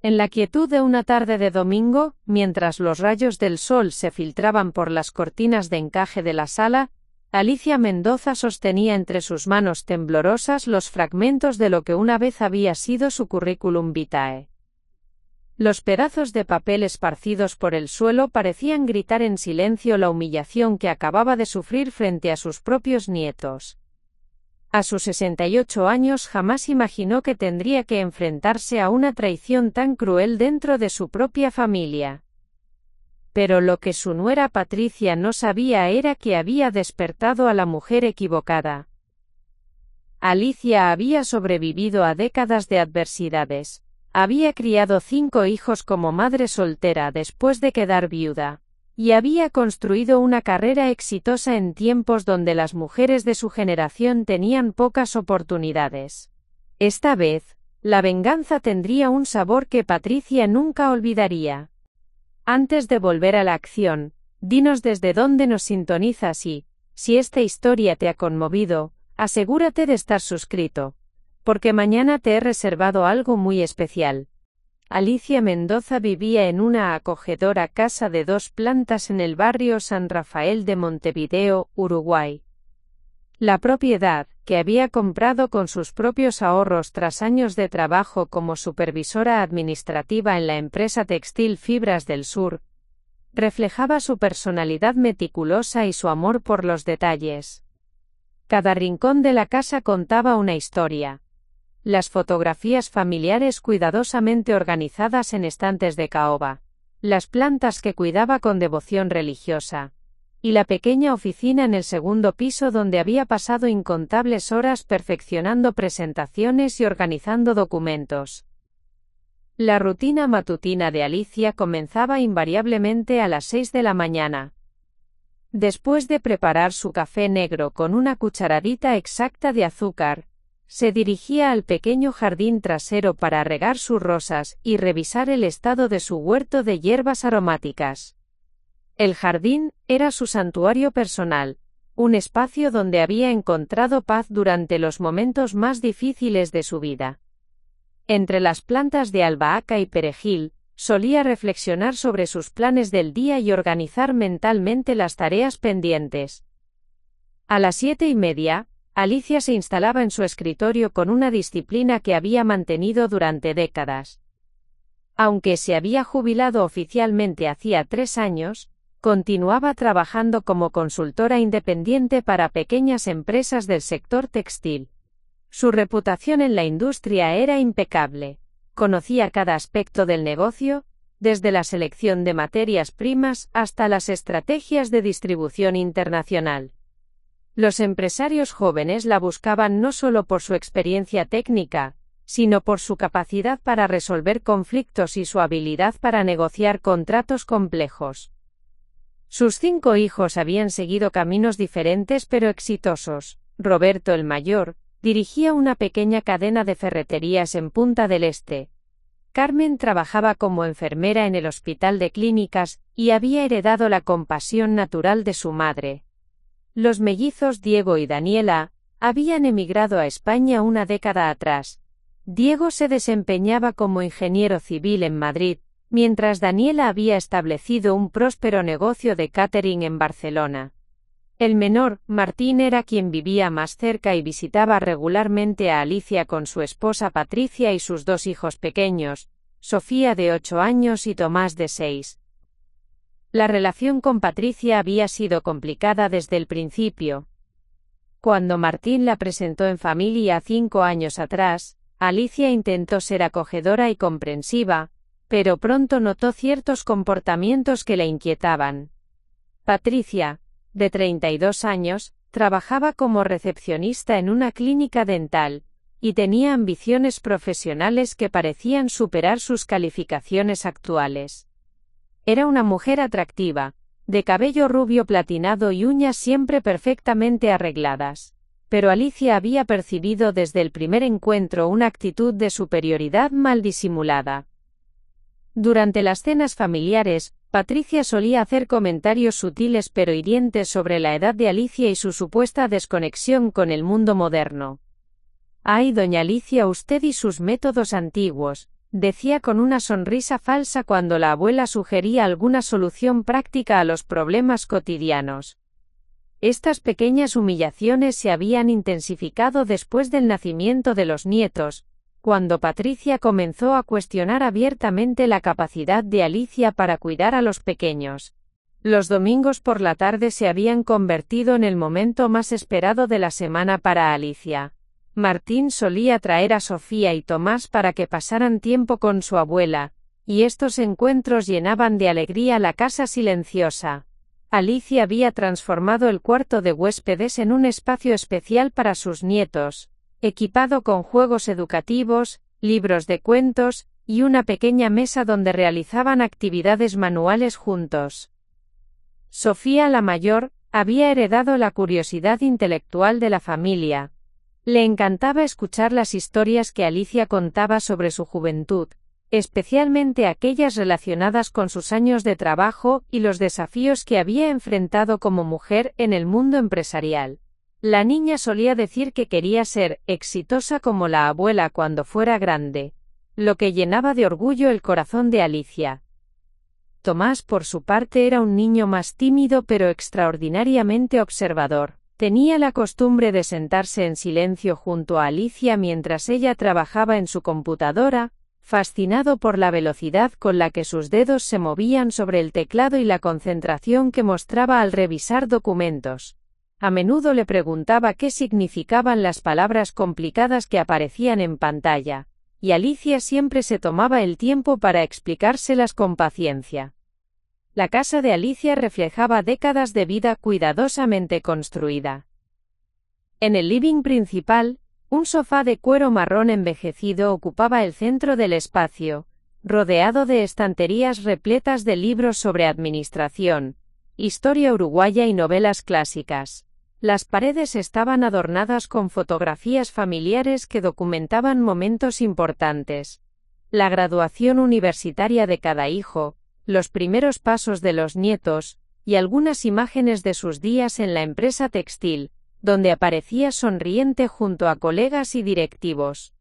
En la quietud de una tarde de domingo, mientras los rayos del sol se filtraban por las cortinas de encaje de la sala, Alicia Mendoza sostenía entre sus manos temblorosas los fragmentos de lo que una vez había sido su currículum vitae. Los pedazos de papel esparcidos por el suelo parecían gritar en silencio la humillación que acababa de sufrir frente a sus propios nietos. A sus 68 años jamás imaginó que tendría que enfrentarse a una traición tan cruel dentro de su propia familia. Pero lo que su nuera Patricia no sabía era que había despertado a la mujer equivocada. Alicia había sobrevivido a décadas de adversidades. Había criado 5 hijos como madre soltera después de quedar viuda, y había construido una carrera exitosa en tiempos donde las mujeres de su generación tenían pocas oportunidades. Esta vez, la venganza tendría un sabor que Patricia nunca olvidaría. Antes de volver a la acción, dinos desde dónde nos sintonizas y, si esta historia te ha conmovido, asegúrate de estar suscrito, porque mañana te he reservado algo muy especial. Alicia Mendoza vivía en una acogedora casa de 2 plantas en el barrio San Rafael de Montevideo, Uruguay. La propiedad, que había comprado con sus propios ahorros tras años de trabajo como supervisora administrativa en la empresa textil Fibras del Sur, reflejaba su personalidad meticulosa y su amor por los detalles. Cada rincón de la casa contaba una historia. Las fotografías familiares cuidadosamente organizadas en estantes de caoba, las plantas que cuidaba con devoción religiosa, y la pequeña oficina en el segundo piso donde había pasado incontables horas perfeccionando presentaciones y organizando documentos. La rutina matutina de Alicia comenzaba invariablemente a las 6 de la mañana. Después de preparar su café negro con una cucharadita exacta de azúcar, se dirigía al pequeño jardín trasero para regar sus rosas y revisar el estado de su huerto de hierbas aromáticas. El jardín era su santuario personal, un espacio donde había encontrado paz durante los momentos más difíciles de su vida. Entre las plantas de albahaca y perejil, solía reflexionar sobre sus planes del día y organizar mentalmente las tareas pendientes. A las 7:30, Alicia se instalaba en su escritorio con una disciplina que había mantenido durante décadas. Aunque se había jubilado oficialmente hacía 3 años, continuaba trabajando como consultora independiente para pequeñas empresas del sector textil. Su reputación en la industria era impecable. Conocía cada aspecto del negocio, desde la selección de materias primas hasta las estrategias de distribución internacional. Los empresarios jóvenes la buscaban no solo por su experiencia técnica, sino por su capacidad para resolver conflictos y su habilidad para negociar contratos complejos. Sus 5 hijos habían seguido caminos diferentes pero exitosos. Roberto el mayor, dirigía una pequeña cadena de ferreterías en Punta del Este. Carmen trabajaba como enfermera en el Hospital de Clínicas, y había heredado la compasión natural de su madre. Los mellizos Diego y Daniela habían emigrado a España una década atrás. Diego se desempeñaba como ingeniero civil en Madrid, mientras Daniela había establecido un próspero negocio de catering en Barcelona. El menor, Martín, era quien vivía más cerca y visitaba regularmente a Alicia con su esposa Patricia y sus 2 hijos pequeños, Sofía de 8 años y Tomás de 6. La relación con Patricia había sido complicada desde el principio. Cuando Martín la presentó en familia 5 años atrás, Alicia intentó ser acogedora y comprensiva, pero pronto notó ciertos comportamientos que la inquietaban. Patricia, de 32 años, trabajaba como recepcionista en una clínica dental, y tenía ambiciones profesionales que parecían superar sus calificaciones actuales. Era una mujer atractiva, de cabello rubio platinado y uñas siempre perfectamente arregladas. Pero Alicia había percibido desde el primer encuentro una actitud de superioridad mal disimulada. Durante las cenas familiares, Patricia solía hacer comentarios sutiles pero hirientes sobre la edad de Alicia y su supuesta desconexión con el mundo moderno. «Ay, doña Alicia, usted y sus métodos antiguos», decía con una sonrisa falsa cuando la abuela sugería alguna solución práctica a los problemas cotidianos. Estas pequeñas humillaciones se habían intensificado después del nacimiento de los nietos, cuando Patricia comenzó a cuestionar abiertamente la capacidad de Alicia para cuidar a los pequeños. Los domingos por la tarde se habían convertido en el momento más esperado de la semana para Alicia. Martín solía traer a Sofía y Tomás para que pasaran tiempo con su abuela, y estos encuentros llenaban de alegría la casa silenciosa. Alicia había transformado el cuarto de huéspedes en un espacio especial para sus nietos, equipado con juegos educativos, libros de cuentos, y una pequeña mesa donde realizaban actividades manuales juntos. Sofía la mayor, había heredado la curiosidad intelectual de la familia. Le encantaba escuchar las historias que Alicia contaba sobre su juventud, especialmente aquellas relacionadas con sus años de trabajo y los desafíos que había enfrentado como mujer en el mundo empresarial. La niña solía decir que quería ser exitosa como la abuela cuando fuera grande, lo que llenaba de orgullo el corazón de Alicia. Tomás, por su parte, era un niño más tímido pero extraordinariamente observador. Tenía la costumbre de sentarse en silencio junto a Alicia mientras ella trabajaba en su computadora, fascinado por la velocidad con la que sus dedos se movían sobre el teclado y la concentración que mostraba al revisar documentos. A menudo le preguntaba qué significaban las palabras complicadas que aparecían en pantalla, y Alicia siempre se tomaba el tiempo para explicárselas con paciencia. La casa de Alicia reflejaba décadas de vida cuidadosamente construida. En el living principal, un sofá de cuero marrón envejecido ocupaba el centro del espacio, rodeado de estanterías repletas de libros sobre administración, historia uruguaya y novelas clásicas. Las paredes estaban adornadas con fotografías familiares que documentaban momentos importantes. La graduación universitaria de cada hijo, los primeros pasos de los nietos, y algunas imágenes de sus días en la empresa textil, donde aparecía sonriente junto a colegas y directivos.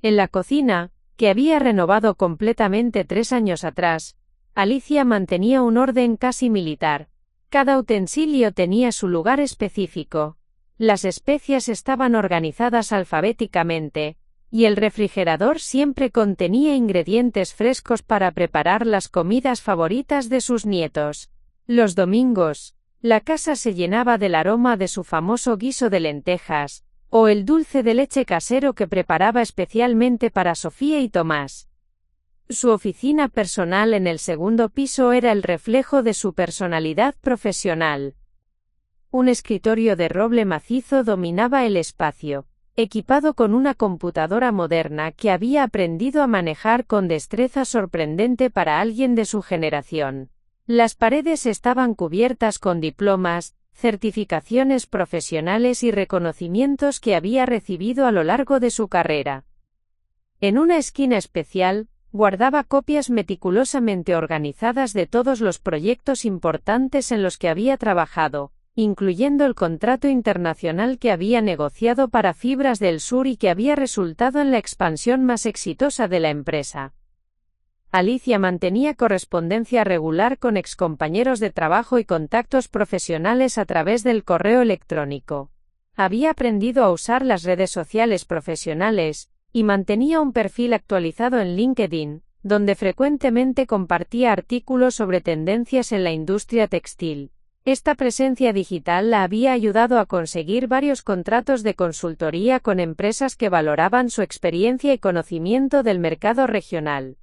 En la cocina, que había renovado completamente 3 años atrás, Alicia mantenía un orden casi militar. Cada utensilio tenía su lugar específico. Las especias estaban organizadas alfabéticamente, y el refrigerador siempre contenía ingredientes frescos para preparar las comidas favoritas de sus nietos. Los domingos, la casa se llenaba del aroma de su famoso guiso de lentejas, o el dulce de leche casero que preparaba especialmente para Sofía y Tomás. Su oficina personal en el segundo piso era el reflejo de su personalidad profesional. Un escritorio de roble macizo dominaba el espacio, equipado con una computadora moderna que había aprendido a manejar con destreza sorprendente para alguien de su generación. Las paredes estaban cubiertas con diplomas, certificaciones profesionales y reconocimientos que había recibido a lo largo de su carrera. En una esquina especial, guardaba copias meticulosamente organizadas de todos los proyectos importantes en los que había trabajado, incluyendo el contrato internacional que había negociado para Fibras del Sur y que había resultado en la expansión más exitosa de la empresa. Alicia mantenía correspondencia regular con excompañeros de trabajo y contactos profesionales a través del correo electrónico. Había aprendido a usar las redes sociales profesionales, y mantenía un perfil actualizado en LinkedIn, donde frecuentemente compartía artículos sobre tendencias en la industria textil. Esta presencia digital la había ayudado a conseguir varios contratos de consultoría con empresas que valoraban su experiencia y conocimiento del mercado regional.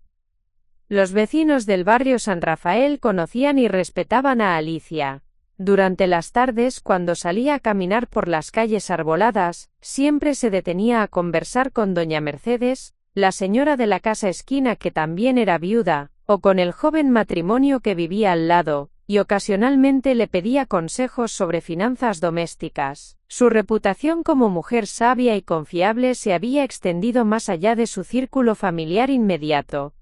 Los vecinos del barrio San Rafael conocían y respetaban a Alicia. Durante las tardes, cuando salía a caminar por las calles arboladas, siempre se detenía a conversar con doña Mercedes, la señora de la casa esquina que también era viuda, o con el joven matrimonio que vivía al lado, y ocasionalmente le pedía consejos sobre finanzas domésticas. Su reputación como mujer sabia y confiable se había extendido más allá de su círculo familiar inmediato.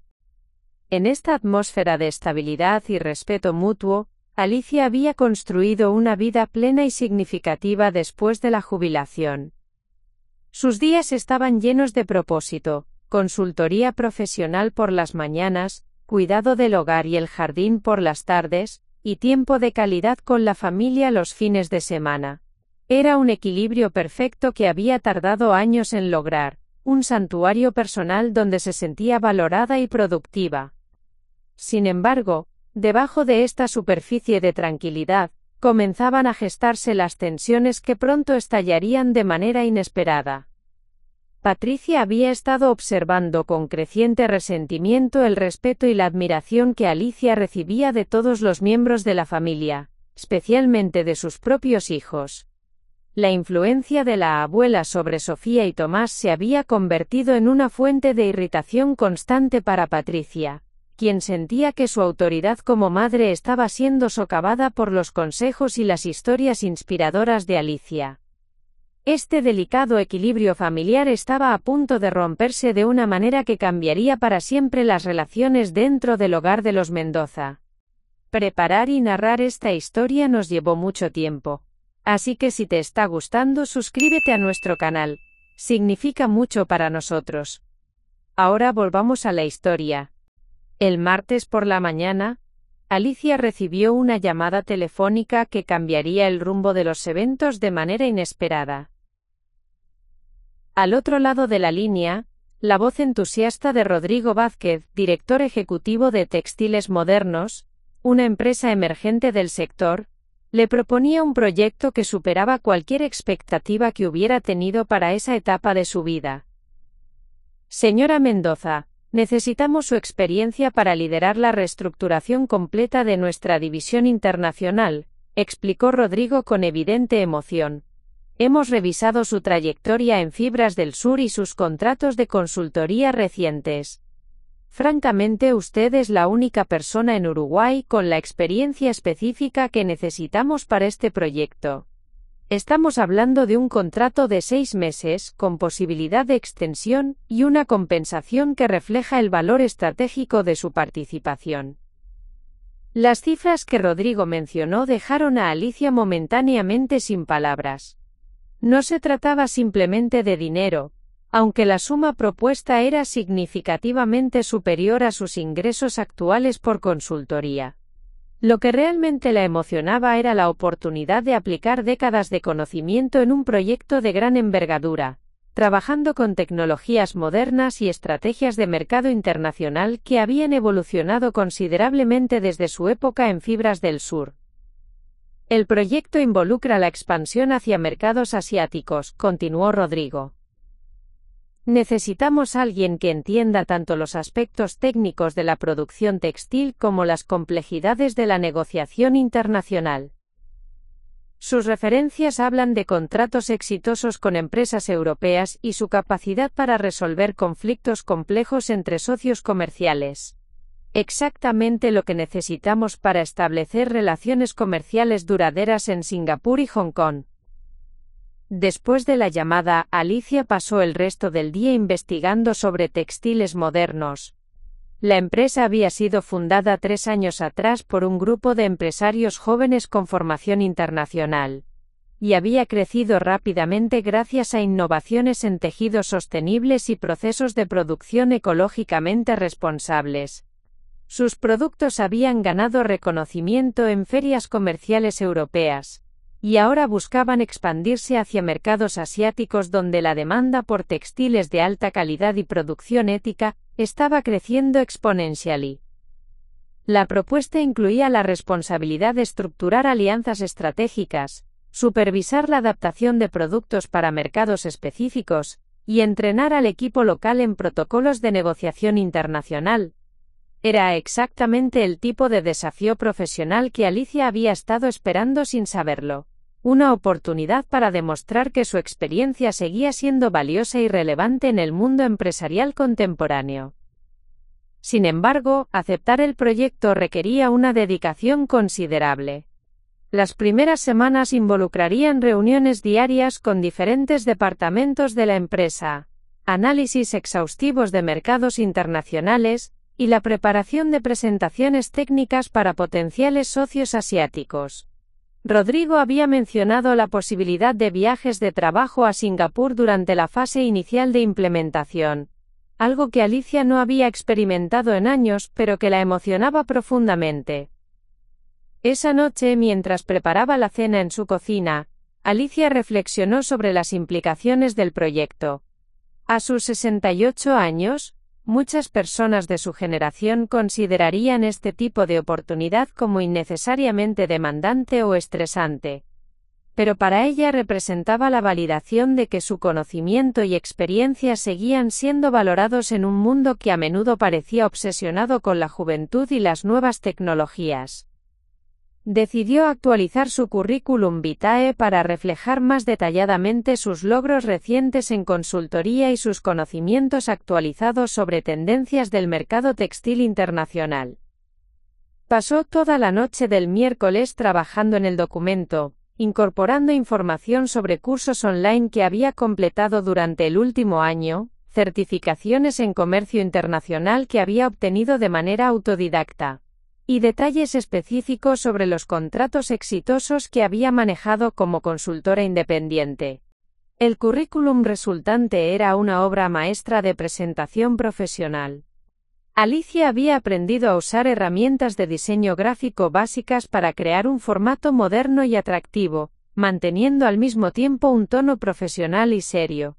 En esta atmósfera de estabilidad y respeto mutuo, Alicia había construido una vida plena y significativa después de la jubilación. Sus días estaban llenos de propósito, consultoría profesional por las mañanas, cuidado del hogar y el jardín por las tardes, y tiempo de calidad con la familia los fines de semana. Era un equilibrio perfecto que había tardado años en lograr, un santuario personal donde se sentía valorada y productiva. Sin embargo, debajo de esta superficie de tranquilidad, comenzaban a gestarse las tensiones que pronto estallarían de manera inesperada. Patricia había estado observando con creciente resentimiento el respeto y la admiración que Alicia recibía de todos los miembros de la familia, especialmente de sus propios hijos. La influencia de la abuela sobre Sofía y Tomás se había convertido en una fuente de irritación constante para Patricia, quien sentía que su autoridad como madre estaba siendo socavada por los consejos y las historias inspiradoras de Alicia. Este delicado equilibrio familiar estaba a punto de romperse de una manera que cambiaría para siempre las relaciones dentro del hogar de los Mendoza. Preparar y narrar esta historia nos llevó mucho tiempo. Así que si te está gustando, suscríbete a nuestro canal. Significa mucho para nosotros. Ahora volvamos a la historia. El martes por la mañana, Alicia recibió una llamada telefónica que cambiaría el rumbo de los eventos de manera inesperada. Al otro lado de la línea, la voz entusiasta de Rodrigo Vázquez, director ejecutivo de Textiles Modernos, una empresa emergente del sector, le proponía un proyecto que superaba cualquier expectativa que hubiera tenido para esa etapa de su vida. Señora Mendoza, necesitamos su experiencia para liderar la reestructuración completa de nuestra división internacional, explicó Rodrigo con evidente emoción. Hemos revisado su trayectoria en Fibras del Sur y sus contratos de consultoría recientes. Francamente, usted es la única persona en Uruguay con la experiencia específica que necesitamos para este proyecto. Estamos hablando de un contrato de 6 meses, con posibilidad de extensión, y una compensación que refleja el valor estratégico de su participación. Las cifras que Rodrigo mencionó dejaron a Alicia momentáneamente sin palabras. No se trataba simplemente de dinero, aunque la suma propuesta era significativamente superior a sus ingresos actuales por consultoría. Lo que realmente la emocionaba era la oportunidad de aplicar décadas de conocimiento en un proyecto de gran envergadura, trabajando con tecnologías modernas y estrategias de mercado internacional que habían evolucionado considerablemente desde su época en Fibras del Sur. El proyecto involucra la expansión hacia mercados asiáticos, continuó Rodrigo. Necesitamos alguien que entienda tanto los aspectos técnicos de la producción textil como las complejidades de la negociación internacional. Sus referencias hablan de contratos exitosos con empresas europeas y su capacidad para resolver conflictos complejos entre socios comerciales. Exactamente lo que necesitamos para establecer relaciones comerciales duraderas en Singapur y Hong Kong. Después de la llamada, Alicia pasó el resto del día investigando sobre Textiles Modernos. La empresa había sido fundada 3 años atrás por un grupo de empresarios jóvenes con formación internacional, y había crecido rápidamente gracias a innovaciones en tejidos sostenibles y procesos de producción ecológicamente responsables. Sus productos habían ganado reconocimiento en ferias comerciales europeas, y ahora buscaban expandirse hacia mercados asiáticos donde la demanda por textiles de alta calidad y producción ética estaba creciendo exponencialmente. La propuesta incluía la responsabilidad de estructurar alianzas estratégicas, supervisar la adaptación de productos para mercados específicos, y entrenar al equipo local en protocolos de negociación internacional. Era exactamente el tipo de desafío profesional que Alicia había estado esperando sin saberlo. Una oportunidad para demostrar que su experiencia seguía siendo valiosa y relevante en el mundo empresarial contemporáneo. Sin embargo, aceptar el proyecto requería una dedicación considerable. Las primeras semanas involucrarían reuniones diarias con diferentes departamentos de la empresa, análisis exhaustivos de mercados internacionales, y la preparación de presentaciones técnicas para potenciales socios asiáticos. Rodrigo había mencionado la posibilidad de viajes de trabajo a Singapur durante la fase inicial de implementación. algo que Alicia no había experimentado en años, pero que la emocionaba profundamente. Esa noche, mientras preparaba la cena en su cocina, Alicia reflexionó sobre las implicaciones del proyecto. A sus 68 años, muchas personas de su generación considerarían este tipo de oportunidad como innecesariamente demandante o estresante. Pero para ella representaba la validación de que su conocimiento y experiencia seguían siendo valorados en un mundo que a menudo parecía obsesionado con la juventud y las nuevas tecnologías. Decidió actualizar su currículum vitae para reflejar más detalladamente sus logros recientes en consultoría y sus conocimientos actualizados sobre tendencias del mercado textil internacional. Pasó toda la noche del miércoles trabajando en el documento, incorporando información sobre cursos online que había completado durante el último año, certificaciones en comercio internacional que había obtenido de manera autodidacta, y detalles específicos sobre los contratos exitosos que había manejado como consultora independiente. El currículum resultante era una obra maestra de presentación profesional. Alicia había aprendido a usar herramientas de diseño gráfico básicas para crear un formato moderno y atractivo, manteniendo al mismo tiempo un tono profesional y serio.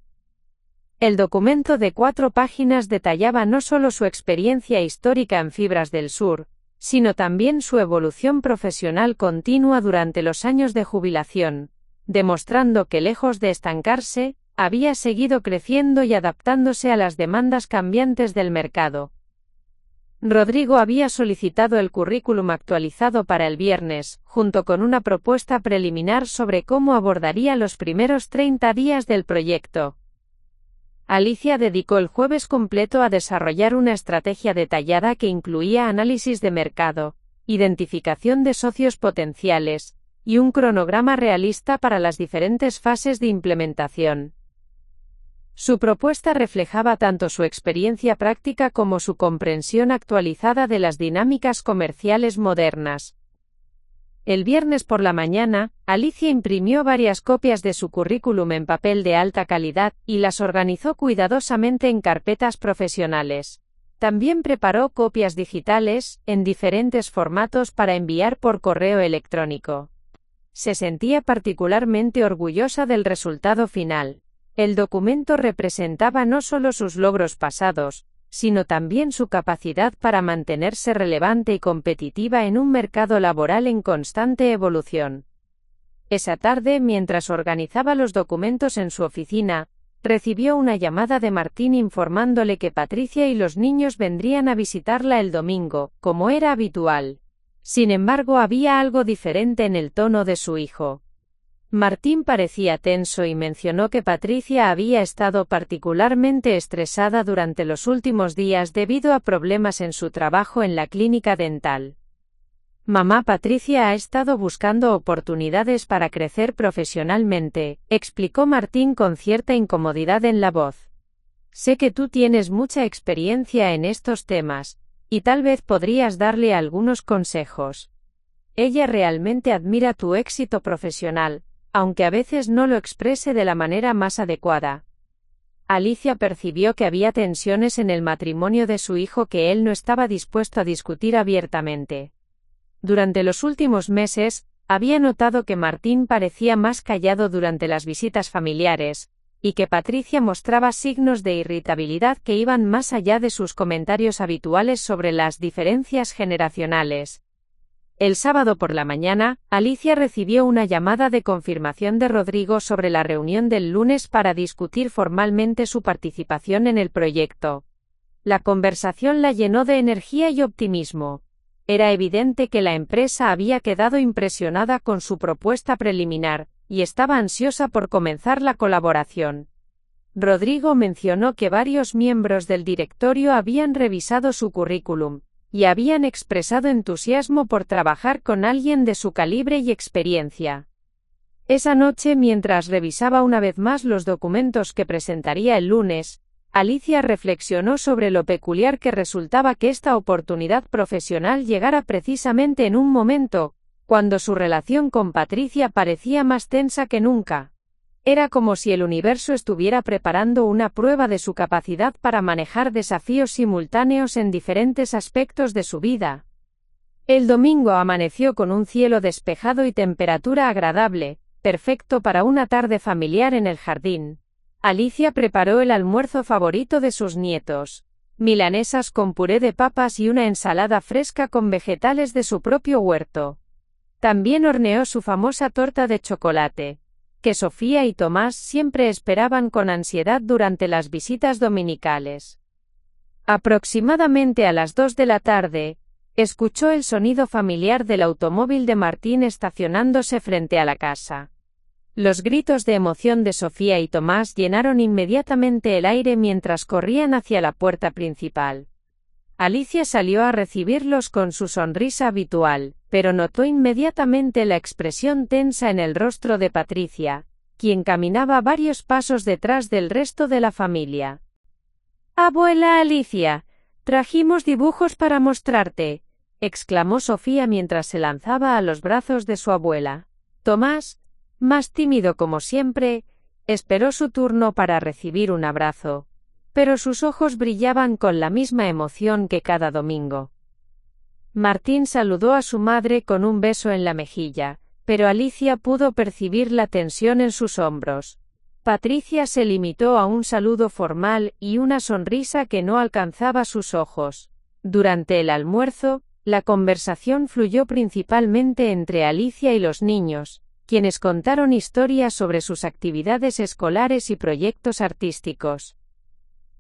El documento de 4 páginas detallaba no solo su experiencia histórica en Fibras del Sur, sino también su evolución profesional continua durante los años de jubilación, demostrando que lejos de estancarse, había seguido creciendo y adaptándose a las demandas cambiantes del mercado. Rodrigo había solicitado el currículum actualizado para el viernes, junto con una propuesta preliminar sobre cómo abordaría los primeros 30 días del proyecto. Alicia dedicó el jueves completo a desarrollar una estrategia detallada que incluía análisis de mercado, identificación de socios potenciales, y un cronograma realista para las diferentes fases de implementación. Su propuesta reflejaba tanto su experiencia práctica como su comprensión actualizada de las dinámicas comerciales modernas. El viernes por la mañana, Alicia imprimió varias copias de su currículum en papel de alta calidad y las organizó cuidadosamente en carpetas profesionales. También preparó copias digitales, en diferentes formatos para enviar por correo electrónico. Se sentía particularmente orgullosa del resultado final. El documento representaba no solo sus logros pasados, sino también su capacidad para mantenerse relevante y competitiva en un mercado laboral en constante evolución. Esa tarde, mientras organizaba los documentos en su oficina, recibió una llamada de Martín informándole que Patricia y los niños vendrían a visitarla el domingo, como era habitual. Sin embargo, había algo diferente en el tono de su hijo. Martín parecía tenso y mencionó que Patricia había estado particularmente estresada durante los últimos días debido a problemas en su trabajo en la clínica dental. Mamá Patricia ha estado buscando oportunidades para crecer profesionalmente, explicó Martín con cierta incomodidad en la voz. Sé que tú tienes mucha experiencia en estos temas, y tal vez podrías darle algunos consejos. Ella realmente admira tu éxito profesional, aunque a veces no lo exprese de la manera más adecuada. Alicia percibió que había tensiones en el matrimonio de su hijo que él no estaba dispuesto a discutir abiertamente. Durante los últimos meses, había notado que Martín parecía más callado durante las visitas familiares, y que Patricia mostraba signos de irritabilidad que iban más allá de sus comentarios habituales sobre las diferencias generacionales. El sábado por la mañana, Alicia recibió una llamada de confirmación de Rodrigo sobre la reunión del lunes para discutir formalmente su participación en el proyecto. La conversación la llenó de energía y optimismo. Era evidente que la empresa había quedado impresionada con su propuesta preliminar, y estaba ansiosa por comenzar la colaboración. Rodrigo mencionó que varios miembros del directorio habían revisado su currículum, y habían expresado entusiasmo por trabajar con alguien de su calibre y experiencia. Esa noche, mientras revisaba una vez más los documentos que presentaría el lunes, Alicia reflexionó sobre lo peculiar que resultaba que esta oportunidad profesional llegara precisamente en un momento, cuando su relación con Patricia parecía más tensa que nunca. Era como si el universo estuviera preparando una prueba de su capacidad para manejar desafíos simultáneos en diferentes aspectos de su vida. El domingo amaneció con un cielo despejado y temperatura agradable, perfecto para una tarde familiar en el jardín. Alicia preparó el almuerzo favorito de sus nietos: milanesas con puré de papas y una ensalada fresca con vegetales de su propio huerto. También horneó su famosa torta de chocolate, que Sofía y Tomás siempre esperaban con ansiedad durante las visitas dominicales. Aproximadamente a las 2 de la tarde, escuchó el sonido familiar del automóvil de Martín estacionándose frente a la casa. Los gritos de emoción de Sofía y Tomás llenaron inmediatamente el aire mientras corrían hacia la puerta principal. Alicia salió a recibirlos con su sonrisa habitual, pero notó inmediatamente la expresión tensa en el rostro de Patricia, quien caminaba varios pasos detrás del resto de la familia. «Abuela Alicia, trajimos dibujos para mostrarte», exclamó Sofía mientras se lanzaba a los brazos de su abuela. Tomás, más tímido como siempre, esperó su turno para recibir un abrazo, pero sus ojos brillaban con la misma emoción que cada domingo. Martín saludó a su madre con un beso en la mejilla, pero Alicia pudo percibir la tensión en sus hombros. Patricia se limitó a un saludo formal y una sonrisa que no alcanzaba sus ojos. Durante el almuerzo, la conversación fluyó principalmente entre Alicia y los niños, quienes contaron historias sobre sus actividades escolares y proyectos artísticos.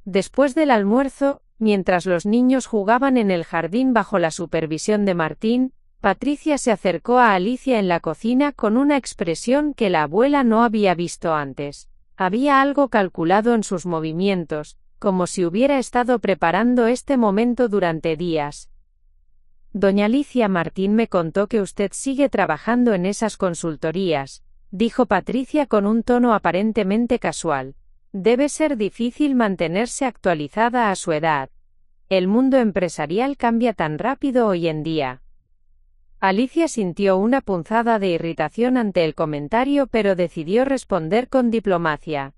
Después del almuerzo, mientras los niños jugaban en el jardín bajo la supervisión de Martín, Patricia se acercó a Alicia en la cocina con una expresión que la abuela no había visto antes. Había algo calculado en sus movimientos, como si hubiera estado preparando este momento durante días. «Doña Alicia, Martín me contó que usted sigue trabajando en esas consultorías», dijo Patricia con un tono aparentemente casual. «Debe ser difícil mantenerse actualizada a su edad. El mundo empresarial cambia tan rápido hoy en día». Alicia sintió una punzada de irritación ante el comentario, pero decidió responder con diplomacia.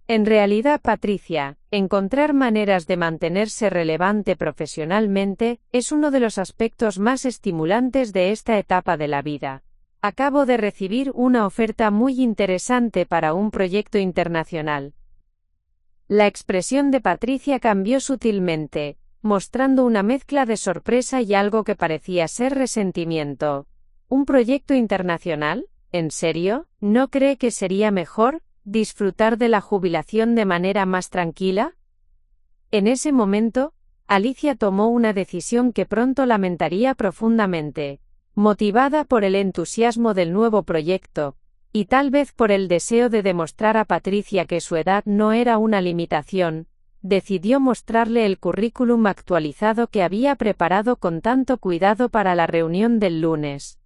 «En realidad, Patricia, encontrar maneras de mantenerse relevante profesionalmente es uno de los aspectos más estimulantes de esta etapa de la vida. Acabo de recibir una oferta muy interesante para un proyecto internacional». La expresión de Patricia cambió sutilmente, mostrando una mezcla de sorpresa y algo que parecía ser resentimiento. ¿Un proyecto internacional? ¿En serio? ¿No cree que sería mejor disfrutar de la jubilación de manera más tranquila? En ese momento, Alicia tomó una decisión que pronto lamentaría profundamente. Motivada por el entusiasmo del nuevo proyecto, y tal vez por el deseo de demostrar a Patricia que su edad no era una limitación, decidió mostrarle el currículum actualizado que había preparado con tanto cuidado para la reunión del lunes.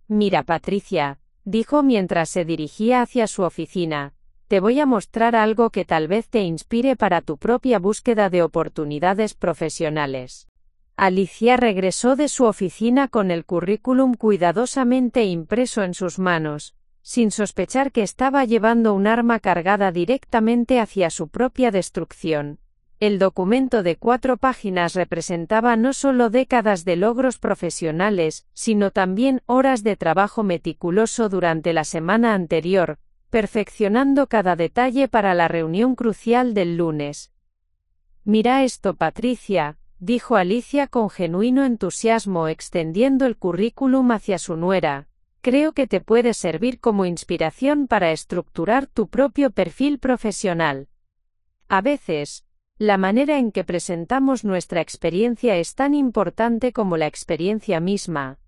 «Mira, Patricia», dijo mientras se dirigía hacia su oficina, «te voy a mostrar algo que tal vez te inspire para tu propia búsqueda de oportunidades profesionales». Alicia regresó de su oficina con el currículum cuidadosamente impreso en sus manos, sin sospechar que estaba llevando un arma cargada directamente hacia su propia destrucción. El documento de 4 páginas representaba no solo décadas de logros profesionales, sino también horas de trabajo meticuloso durante la semana anterior, perfeccionando cada detalle para la reunión crucial del lunes. «Mira esto, Patricia», dijo Alicia con genuino entusiasmo extendiendo el currículum hacia su nuera. «Creo que te puede servir como inspiración para estructurar tu propio perfil profesional». A veces, la manera en que presentamos nuestra experiencia es tan importante como la experiencia misma.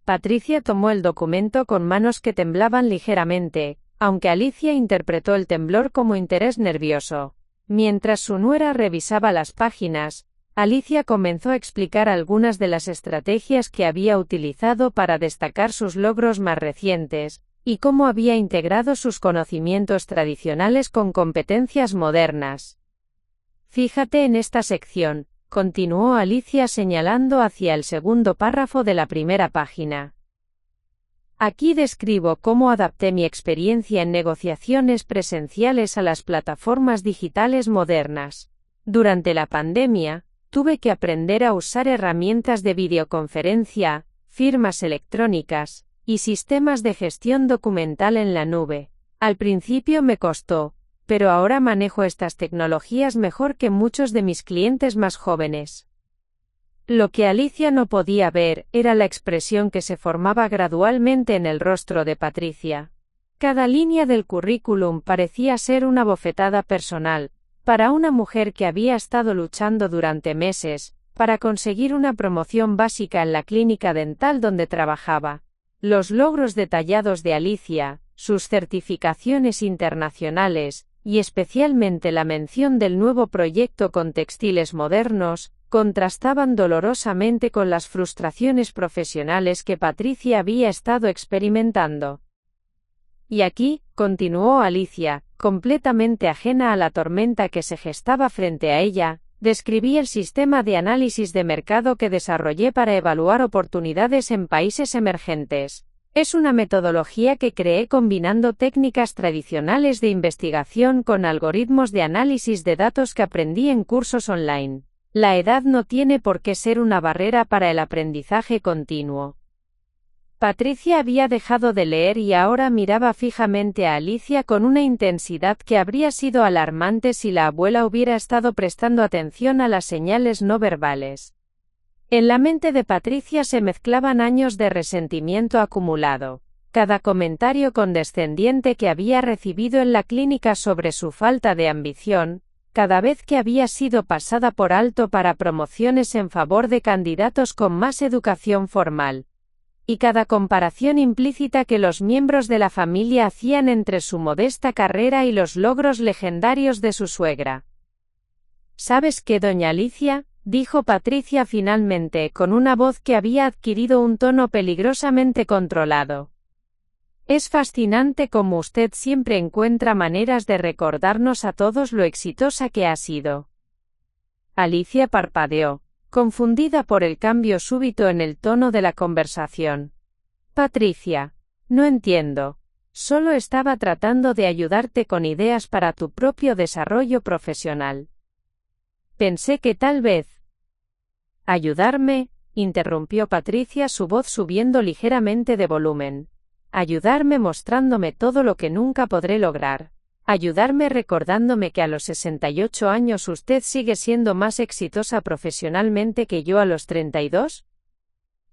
Patricia tomó el documento con manos que temblaban ligeramente, aunque Alicia interpretó el temblor como interés nervioso. Mientras su nuera revisaba las páginas, Alicia comenzó a explicar algunas de las estrategias que había utilizado para destacar sus logros más recientes, y cómo había integrado sus conocimientos tradicionales con competencias modernas. «Fíjate en esta sección», continuó Alicia señalando hacia el segundo párrafo de la primera página. Aquí describo cómo adapté mi experiencia en negociaciones presenciales a las plataformas digitales modernas. Durante la pandemia, tuve que aprender a usar herramientas de videoconferencia, firmas electrónicas, y sistemas de gestión documental en la nube. Al principio me costó, pero ahora manejo estas tecnologías mejor que muchos de mis clientes más jóvenes. Lo que Alicia no podía ver era la expresión que se formaba gradualmente en el rostro de Patricia. Cada línea del currículum parecía ser una bofetada personal, para una mujer que había estado luchando durante meses, para conseguir una promoción básica en la clínica dental donde trabajaba. Los logros detallados de Alicia, sus certificaciones internacionales, y especialmente la mención del nuevo proyecto con textiles modernos, contrastaban dolorosamente con las frustraciones profesionales que Patricia había estado experimentando. Y aquí, continuó Alicia, completamente ajena a la tormenta que se gestaba frente a ella, describí el sistema de análisis de mercado que desarrollé para evaluar oportunidades en países emergentes. Es una metodología que creé combinando técnicas tradicionales de investigación con algoritmos de análisis de datos que aprendí en cursos online. La edad no tiene por qué ser una barrera para el aprendizaje continuo. Patricia había dejado de leer y ahora miraba fijamente a Alicia con una intensidad que habría sido alarmante si la abuela hubiera estado prestando atención a las señales no verbales. En la mente de Patricia se mezclaban años de resentimiento acumulado, cada comentario condescendiente que había recibido en la clínica sobre su falta de ambición, cada vez que había sido pasada por alto para promociones en favor de candidatos con más educación formal, y cada comparación implícita que los miembros de la familia hacían entre su modesta carrera y los logros legendarios de su suegra. ¿Sabes qué, doña Alicia?, dijo Patricia finalmente con una voz que había adquirido un tono peligrosamente controlado. Es fascinante cómo usted siempre encuentra maneras de recordarnos a todos lo exitosa que ha sido. Alicia parpadeó, confundida por el cambio súbito en el tono de la conversación. Patricia, no entiendo. Solo estaba tratando de ayudarte con ideas para tu propio desarrollo profesional. Pensé que tal vez. ¿Ayudarme?, interrumpió Patricia, su voz subiendo ligeramente de volumen. Ayudarme mostrándome todo lo que nunca podré lograr. Ayudarme recordándome que a los 68 años usted sigue siendo más exitosa profesionalmente que yo a los 32.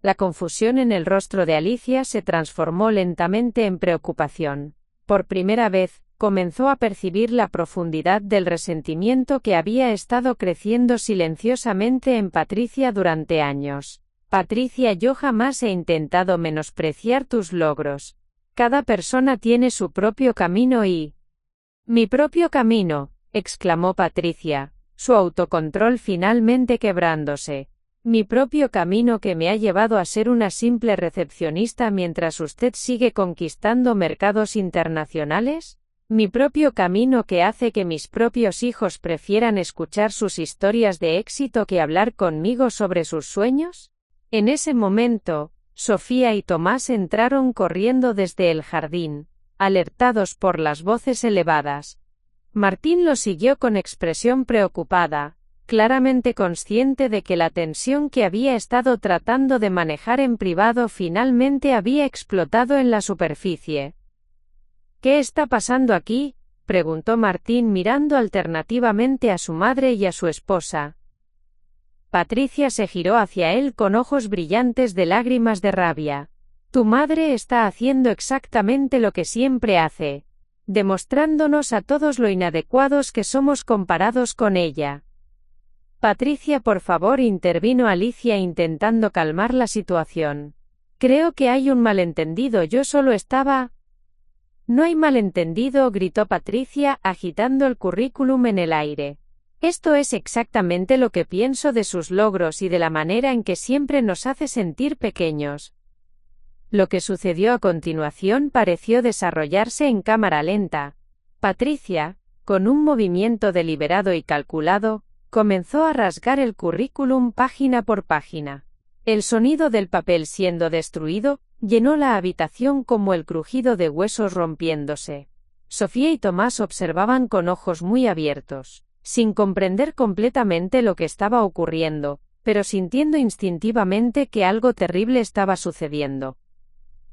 La confusión en el rostro de Alicia se transformó lentamente en preocupación. Por primera vez, comenzó a percibir la profundidad del resentimiento que había estado creciendo silenciosamente en Patricia durante años. Patricia, yo jamás he intentado menospreciar tus logros. Cada persona tiene su propio camino y... Mi propio camino, exclamó Patricia, su autocontrol finalmente quebrándose. Mi propio camino que me ha llevado a ser una simple recepcionista mientras usted sigue conquistando mercados internacionales. Mi propio camino que hace que mis propios hijos prefieran escuchar sus historias de éxito que hablar conmigo sobre sus sueños. En ese momento, Sofía y Tomás entraron corriendo desde el jardín, alertados por las voces elevadas. Martín lo siguió con expresión preocupada, claramente consciente de que la tensión que había estado tratando de manejar en privado finalmente había explotado en la superficie. ¿Qué está pasando aquí?, preguntó Martín mirando alternativamente a su madre y a su esposa. Patricia se giró hacia él con ojos brillantes de lágrimas de rabia. Tu madre está haciendo exactamente lo que siempre hace, demostrándonos a todos lo inadecuados que somos comparados con ella. Patricia, por favor, intervino Alicia intentando calmar la situación. Creo que hay un malentendido, yo solo estaba... No hay malentendido, gritó Patricia, agitando el currículum en el aire. Esto es exactamente lo que pienso de sus logros y de la manera en que siempre nos hace sentir pequeños. Lo que sucedió a continuación pareció desarrollarse en cámara lenta. Patricia, con un movimiento deliberado y calculado, comenzó a rasgar el currículum página por página. El sonido del papel siendo destruido, Llenó la habitación como el crujido de huesos rompiéndose. Sofía y Tomás observaban con ojos muy abiertos, sin comprender completamente lo que estaba ocurriendo, pero sintiendo instintivamente que algo terrible estaba sucediendo.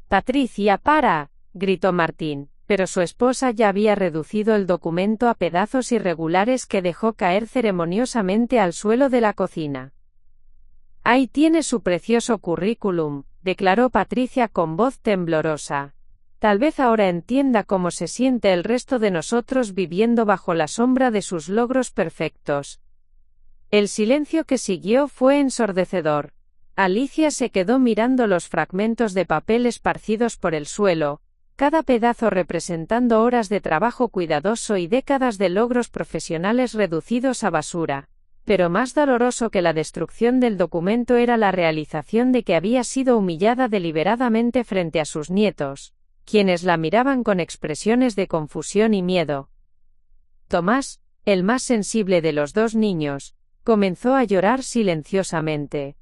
«Patricia, para», gritó Martín, pero su esposa ya había reducido el documento a pedazos irregulares que dejó caer ceremoniosamente al suelo de la cocina. «Ahí tiene su precioso currículum», declaró Patricia con voz temblorosa. «Tal vez ahora entienda cómo se siente el resto de nosotros viviendo bajo la sombra de sus logros perfectos». El silencio que siguió fue ensordecedor. Alicia se quedó mirando los fragmentos de papel esparcidos por el suelo, cada pedazo representando horas de trabajo cuidadoso y décadas de logros profesionales reducidos a basura. Pero más doloroso que la destrucción del documento era la realización de que había sido humillada deliberadamente frente a sus nietos, quienes la miraban con expresiones de confusión y miedo. Tomás, el más sensible de los dos niños, comenzó a llorar silenciosamente.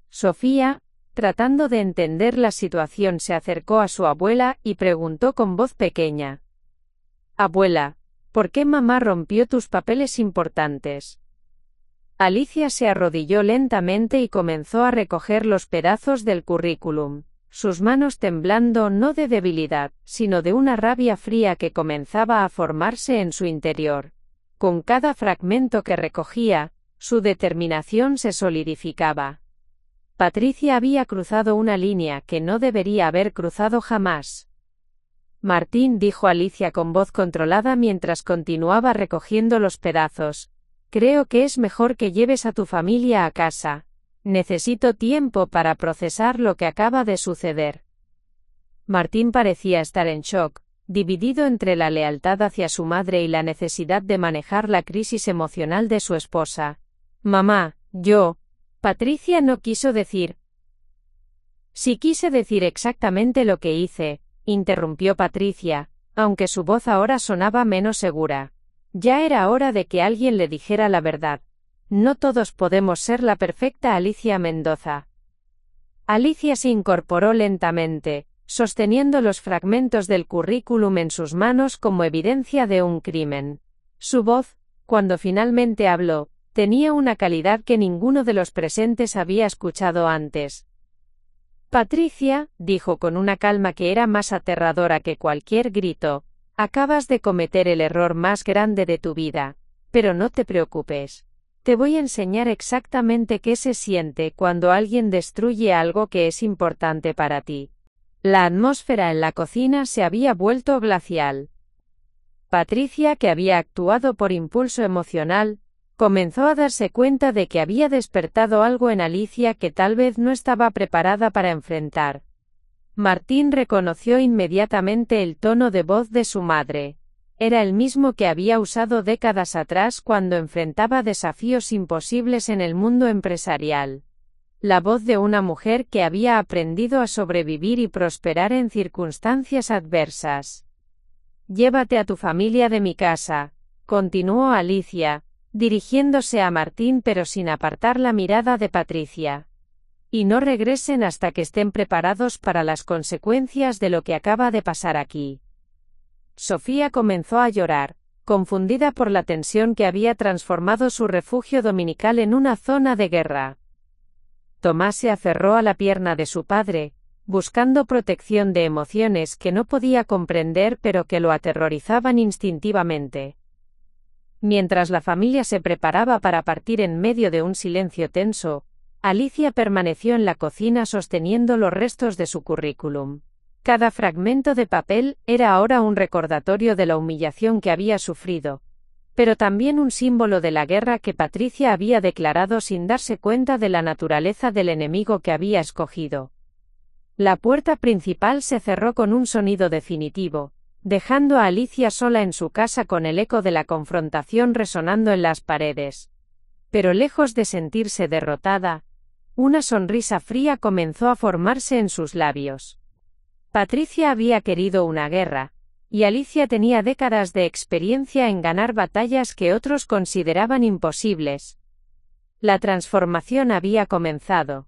Sofía, tratando de entender la situación, se acercó a su abuela y preguntó con voz pequeña: «Abuela, ¿por qué mamá rompió tus papeles importantes?» Alicia se arrodilló lentamente y comenzó a recoger los pedazos del currículum, sus manos temblando no de debilidad, sino de una rabia fría que comenzaba a formarse en su interior. Con cada fragmento que recogía, su determinación se solidificaba. Patricia había cruzado una línea que no debería haber cruzado jamás. «Martín», dijo Alicia con voz controlada mientras continuaba recogiendo los pedazos, «creo que es mejor que lleves a tu familia a casa. Necesito tiempo para procesar lo que acaba de suceder». Martín parecía estar en shock, dividido entre la lealtad hacia su madre y la necesidad de manejar la crisis emocional de su esposa. «Mamá, Patricia no quiso decir». «Sí quise decir exactamente lo que hice», interrumpió Patricia, aunque su voz ahora sonaba menos segura. Ya era hora de que alguien le dijera la verdad. No todos podemos ser la perfecta Alicia Mendoza. Alicia se incorporó lentamente, sosteniendo los fragmentos del currículum en sus manos como evidencia de un crimen. Su voz, cuando finalmente habló, tenía una calidad que ninguno de los presentes había escuchado antes. «Patricia», dijo con una calma que era más aterradora que cualquier grito, «acabas de cometer el error más grande de tu vida. Pero no te preocupes. Te voy a enseñar exactamente qué se siente cuando alguien destruye algo que es importante para ti». La atmósfera en la cocina se había vuelto glacial. Patricia, que había actuado por impulso emocional, comenzó a darse cuenta de que había despertado algo en Alicia que tal vez no estaba preparada para enfrentar. Martín reconoció inmediatamente el tono de voz de su madre. Era el mismo que había usado décadas atrás cuando enfrentaba desafíos imposibles en el mundo empresarial. La voz de una mujer que había aprendido a sobrevivir y prosperar en circunstancias adversas. «Llévate a tu familia de mi casa», continuó Alicia, dirigiéndose a Martín pero sin apartar la mirada de Patricia. «Y no regresen hasta que estén preparados para las consecuencias de lo que acaba de pasar aquí». Sofía comenzó a llorar, confundida por la tensión que había transformado su refugio dominical en una zona de guerra. Tomás se aferró a la pierna de su padre, buscando protección de emociones que no podía comprender pero que lo aterrorizaban instintivamente. Mientras la familia se preparaba para partir en medio de un silencio tenso, Alicia permaneció en la cocina sosteniendo los restos de su currículum. Cada fragmento de papel era ahora un recordatorio de la humillación que había sufrido, pero también un símbolo de la guerra que Patricia había declarado sin darse cuenta de la naturaleza del enemigo que había escogido. La puerta principal se cerró con un sonido definitivo, dejando a Alicia sola en su casa con el eco de la confrontación resonando en las paredes. Pero lejos de sentirse derrotada, una sonrisa fría comenzó a formarse en sus labios. Patricia había querido una guerra, y Alicia tenía décadas de experiencia en ganar batallas que otros consideraban imposibles. La transformación había comenzado.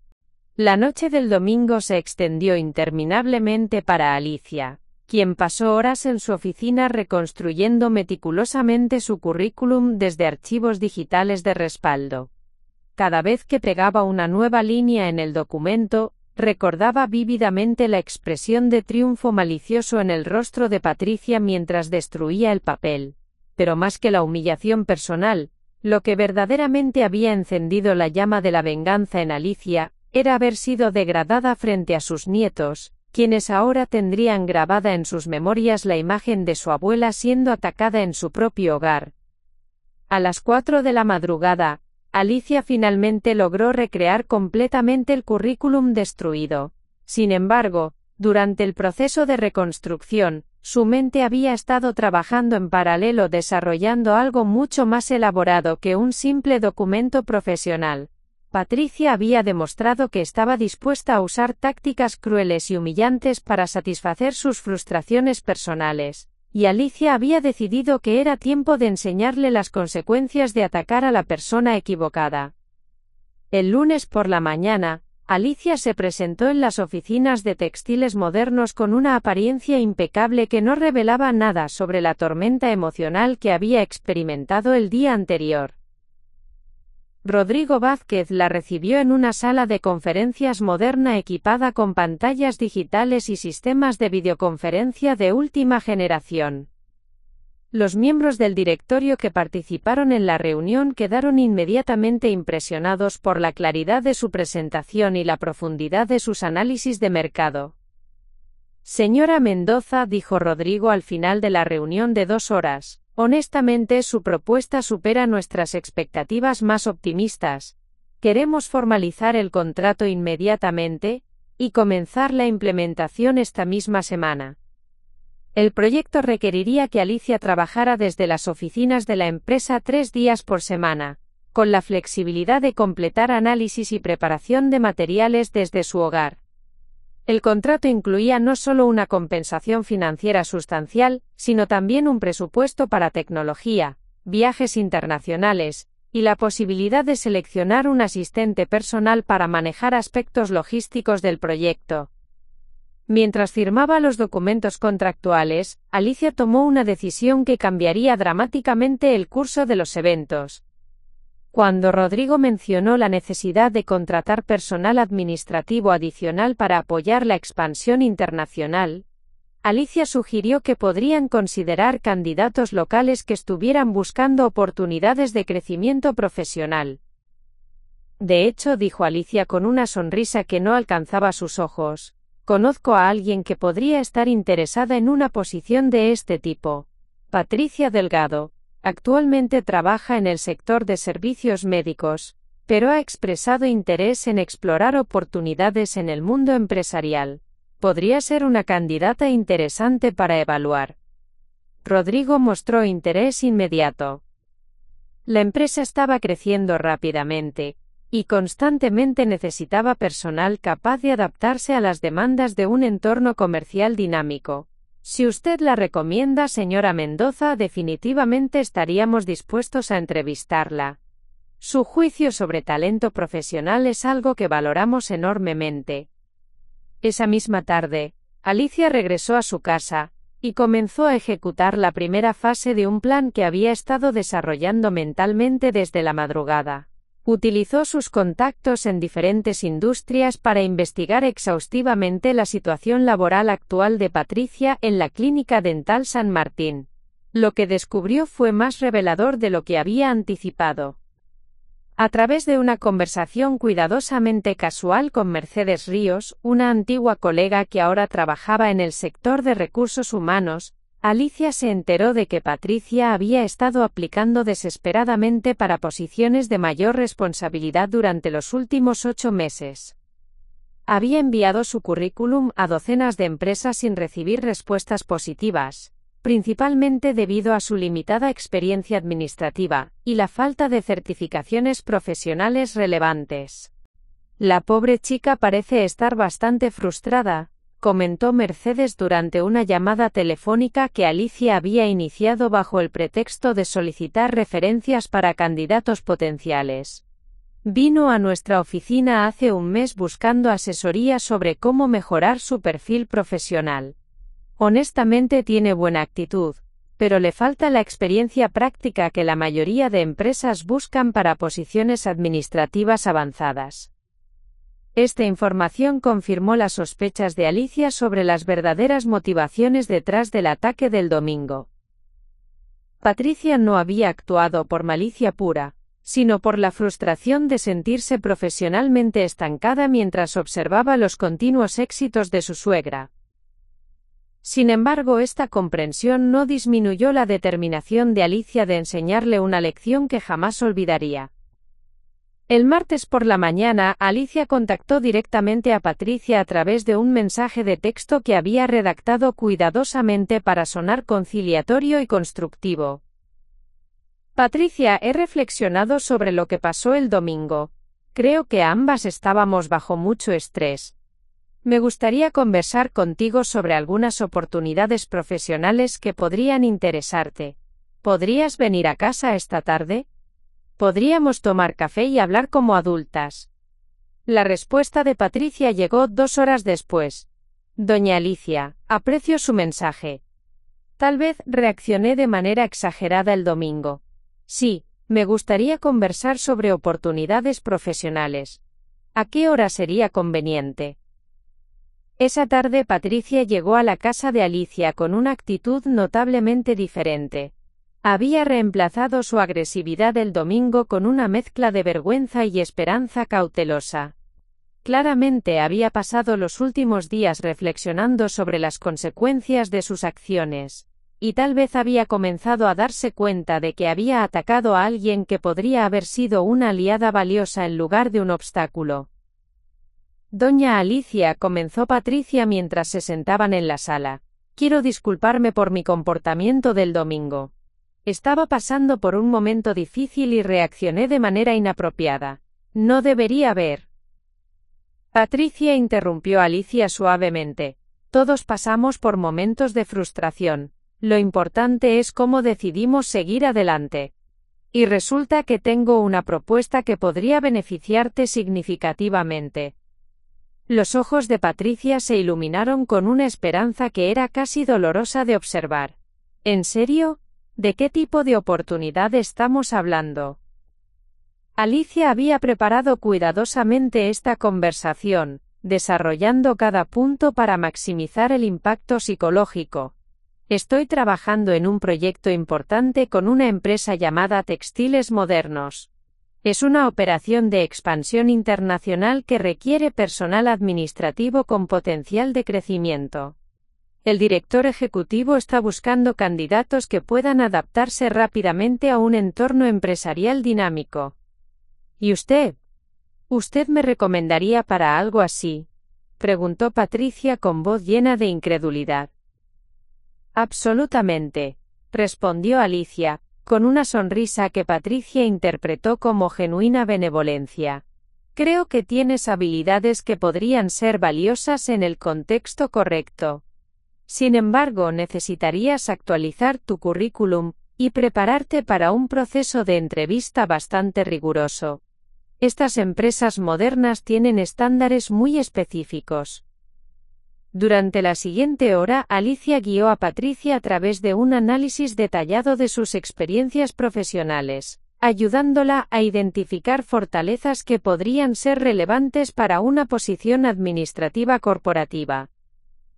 La noche del domingo se extendió interminablemente para Alicia, quien pasó horas en su oficina reconstruyendo meticulosamente su currículum desde archivos digitales de respaldo. Cada vez que pegaba una nueva línea en el documento, recordaba vívidamente la expresión de triunfo malicioso en el rostro de Patricia mientras destruía el papel. Pero más que la humillación personal, lo que verdaderamente había encendido la llama de la venganza en Alicia, era haber sido degradada frente a sus nietos, quienes ahora tendrían grabada en sus memorias la imagen de su abuela siendo atacada en su propio hogar. A las 4 de la madrugada, Alicia finalmente logró recrear completamente el currículum destruido. Sin embargo, durante el proceso de reconstrucción, su mente había estado trabajando en paralelo desarrollando algo mucho más elaborado que un simple documento profesional. Patricia había demostrado que estaba dispuesta a usar tácticas crueles y humillantes para satisfacer sus frustraciones personales, y Alicia había decidido que era tiempo de enseñarle las consecuencias de atacar a la persona equivocada. El lunes por la mañana, Alicia se presentó en las oficinas de Textiles Modernos con una apariencia impecable que no revelaba nada sobre la tormenta emocional que había experimentado el día anterior. Rodrigo Vázquez la recibió en una sala de conferencias moderna equipada con pantallas digitales y sistemas de videoconferencia de última generación. Los miembros del directorio que participaron en la reunión quedaron inmediatamente impresionados por la claridad de su presentación y la profundidad de sus análisis de mercado. Señora Mendoza, dijo Rodrigo al final de la reunión de 2 horas. Honestamente, su propuesta supera nuestras expectativas más optimistas. Queremos formalizar el contrato inmediatamente y comenzar la implementación esta misma semana. El proyecto requeriría que Alicia trabajara desde las oficinas de la empresa 3 días por semana, con la flexibilidad de completar análisis y preparación de materiales desde su hogar. El contrato incluía no solo una compensación financiera sustancial, sino también un presupuesto para tecnología, viajes internacionales, y la posibilidad de seleccionar un asistente personal para manejar aspectos logísticos del proyecto. Mientras firmaba los documentos contractuales, Alicia tomó una decisión que cambiaría dramáticamente el curso de los eventos. Cuando Rodrigo mencionó la necesidad de contratar personal administrativo adicional para apoyar la expansión internacional, Alicia sugirió que podrían considerar candidatos locales que estuvieran buscando oportunidades de crecimiento profesional. De hecho, dijo Alicia con una sonrisa que no alcanzaba sus ojos, conozco a alguien que podría estar interesada en una posición de este tipo. Patricia Delgado. Actualmente trabaja en el sector de servicios médicos, pero ha expresado interés en explorar oportunidades en el mundo empresarial. Podría ser una candidata interesante para evaluar. Rodrigo mostró interés inmediato. La empresa estaba creciendo rápidamente, y constantemente necesitaba personal capaz de adaptarse a las demandas de un entorno comercial dinámico. Si usted la recomienda, señora Mendoza, definitivamente estaríamos dispuestos a entrevistarla. Su juicio sobre talento profesional es algo que valoramos enormemente. Esa misma tarde, Alicia regresó a su casa, y comenzó a ejecutar la primera fase de un plan que había estado desarrollando mentalmente desde la madrugada. Utilizó sus contactos en diferentes industrias para investigar exhaustivamente la situación laboral actual de Patricia en la Clínica Dental San Martín. Lo que descubrió fue más revelador de lo que había anticipado. A través de una conversación cuidadosamente casual con Mercedes Ríos, una antigua colega que ahora trabajaba en el sector de recursos humanos, Alicia se enteró de que Patricia había estado aplicando desesperadamente para posiciones de mayor responsabilidad durante los últimos 8 meses. Había enviado su currículum a docenas de empresas sin recibir respuestas positivas, principalmente debido a su limitada experiencia administrativa y la falta de certificaciones profesionales relevantes. La pobre chica parece estar bastante frustrada, comentó Mercedes durante una llamada telefónica que Alicia había iniciado bajo el pretexto de solicitar referencias para candidatos potenciales. Vino a nuestra oficina hace un mes buscando asesoría sobre cómo mejorar su perfil profesional. Honestamente tiene buena actitud, pero le falta la experiencia práctica que la mayoría de empresas buscan para posiciones administrativas avanzadas. Esta información confirmó las sospechas de Alicia sobre las verdaderas motivaciones detrás del ataque del domingo. Patricia no había actuado por malicia pura, sino por la frustración de sentirse profesionalmente estancada mientras observaba los continuos éxitos de su suegra. Sin embargo, esta comprensión no disminuyó la determinación de Alicia de enseñarle una lección que jamás olvidaría. El martes por la mañana, Alicia contactó directamente a Patricia a través de un mensaje de texto que había redactado cuidadosamente para sonar conciliatorio y constructivo. Patricia, he reflexionado sobre lo que pasó el domingo. Creo que ambas estábamos bajo mucho estrés. Me gustaría conversar contigo sobre algunas oportunidades profesionales que podrían interesarte. ¿Podrías venir a casa esta tarde? Podríamos tomar café y hablar como adultas. La respuesta de Patricia llegó 2 horas después. Doña Alicia, aprecio su mensaje. Tal vez reaccioné de manera exagerada el domingo. Sí, me gustaría conversar sobre oportunidades profesionales. ¿A qué hora sería conveniente? Esa tarde Patricia llegó a la casa de Alicia con una actitud notablemente diferente. Había reemplazado su agresividad del domingo con una mezcla de vergüenza y esperanza cautelosa. Claramente había pasado los últimos días reflexionando sobre las consecuencias de sus acciones, y tal vez había comenzado a darse cuenta de que había atacado a alguien que podría haber sido una aliada valiosa en lugar de un obstáculo. Doña Alicia, comenzó Patricia mientras se sentaban en la sala. Quiero disculparme por mi comportamiento del domingo. Estaba pasando por un momento difícil y reaccioné de manera inapropiada. No debería haber. Patricia, interrumpió Alicia suavemente. Todos pasamos por momentos de frustración. Lo importante es cómo decidimos seguir adelante. Y resulta que tengo una propuesta que podría beneficiarte significativamente. Los ojos de Patricia se iluminaron con una esperanza que era casi dolorosa de observar. ¿En serio? ¿De qué tipo de oportunidad estamos hablando? Alicia había preparado cuidadosamente esta conversación, desarrollando cada punto para maximizar el impacto psicológico. Estoy trabajando en un proyecto importante con una empresa llamada Textiles Modernos. Es una operación de expansión internacional que requiere personal administrativo con potencial de crecimiento. El director ejecutivo está buscando candidatos que puedan adaptarse rápidamente a un entorno empresarial dinámico. ¿Y usted? ¿Usted me recomendaría para algo así?, preguntó Patricia con voz llena de incredulidad. Absolutamente, respondió Alicia, con una sonrisa que Patricia interpretó como genuina benevolencia. Creo que tienes habilidades que podrían ser valiosas en el contexto correcto. Sin embargo, necesitarías actualizar tu currículum y prepararte para un proceso de entrevista bastante riguroso. Estas empresas modernas tienen estándares muy específicos. Durante la siguiente hora, Alicia guió a Patricia a través de un análisis detallado de sus experiencias profesionales, ayudándola a identificar fortalezas que podrían ser relevantes para una posición administrativa corporativa.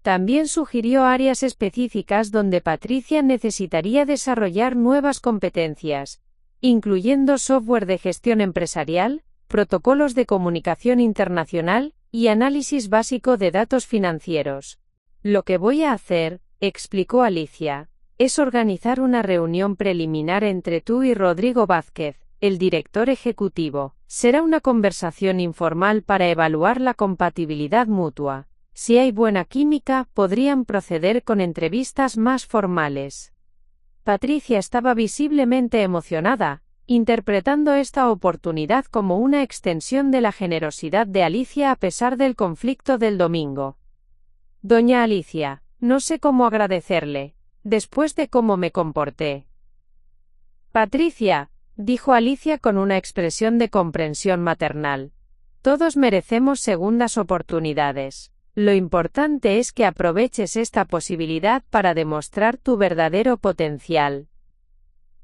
También sugirió áreas específicas donde Patricia necesitaría desarrollar nuevas competencias, incluyendo software de gestión empresarial, protocolos de comunicación internacional, y análisis básico de datos financieros. Lo que voy a hacer, explicó Alicia, es organizar una reunión preliminar entre tú y Rodrigo Vázquez, el director ejecutivo. Será una conversación informal para evaluar la compatibilidad mutua. Si hay buena química, podrían proceder con entrevistas más formales. Patricia estaba visiblemente emocionada, interpretando esta oportunidad como una extensión de la generosidad de Alicia a pesar del conflicto del domingo. Doña Alicia, no sé cómo agradecerle, después de cómo me comporté. Patricia, dijo Alicia con una expresión de comprensión maternal. Todos merecemos segundas oportunidades. Lo importante es que aproveches esta posibilidad para demostrar tu verdadero potencial.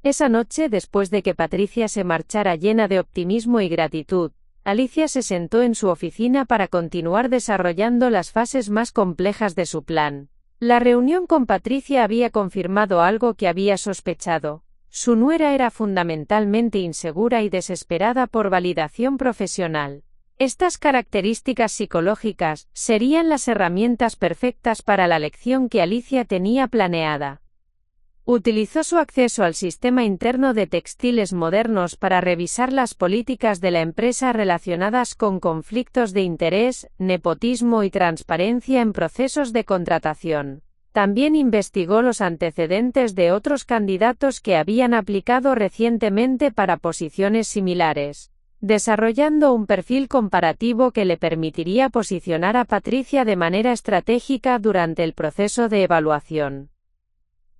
Esa noche, después de que Patricia se marchara llena de optimismo y gratitud, Alicia se sentó en su oficina para continuar desarrollando las fases más complejas de su plan. La reunión con Patricia había confirmado algo que había sospechado. Su nuera era fundamentalmente insegura y desesperada por validación profesional. Estas características psicológicas serían las herramientas perfectas para la lección que Alicia tenía planeada. Utilizó su acceso al sistema interno de Textiles Modernos para revisar las políticas de la empresa relacionadas con conflictos de interés, nepotismo y transparencia en procesos de contratación. También investigó los antecedentes de otros candidatos que habían aplicado recientemente para posiciones similares, desarrollando un perfil comparativo que le permitiría posicionar a Patricia de manera estratégica durante el proceso de evaluación.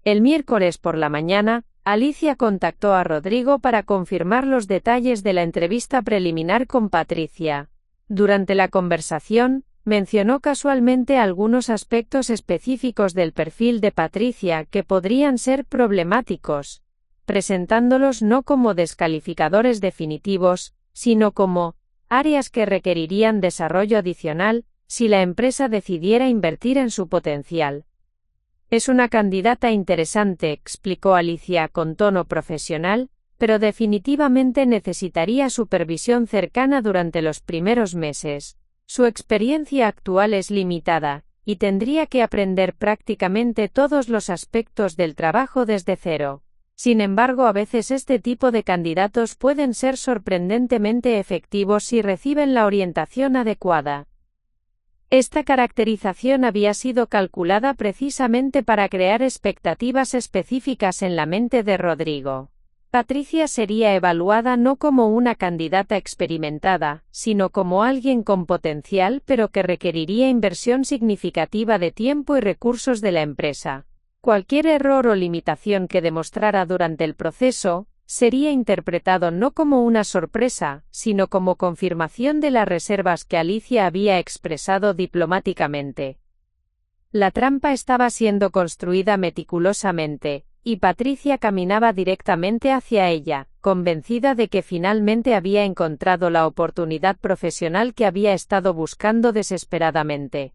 El miércoles por la mañana, Alicia contactó a Rodrigo para confirmar los detalles de la entrevista preliminar con Patricia. Durante la conversación, mencionó casualmente algunos aspectos específicos del perfil de Patricia que podrían ser problemáticos, presentándolos no como descalificadores definitivos, sino como áreas que requerirían desarrollo adicional si la empresa decidiera invertir en su potencial. Es una candidata interesante, explicó Alicia con tono profesional, pero definitivamente necesitaría supervisión cercana durante los primeros meses. Su experiencia actual es limitada, y tendría que aprender prácticamente todos los aspectos del trabajo desde cero. Sin embargo, a veces este tipo de candidatos pueden ser sorprendentemente efectivos si reciben la orientación adecuada. Esta caracterización había sido calculada precisamente para crear expectativas específicas en la mente de Rodrigo. Patricia sería evaluada no como una candidata experimentada, sino como alguien con potencial pero que requeriría inversión significativa de tiempo y recursos de la empresa. Cualquier error o limitación que demostrara durante el proceso, sería interpretado no como una sorpresa, sino como confirmación de las reservas que Alicia había expresado diplomáticamente. La trampa estaba siendo construida meticulosamente, y Patricia caminaba directamente hacia ella, convencida de que finalmente había encontrado la oportunidad profesional que había estado buscando desesperadamente.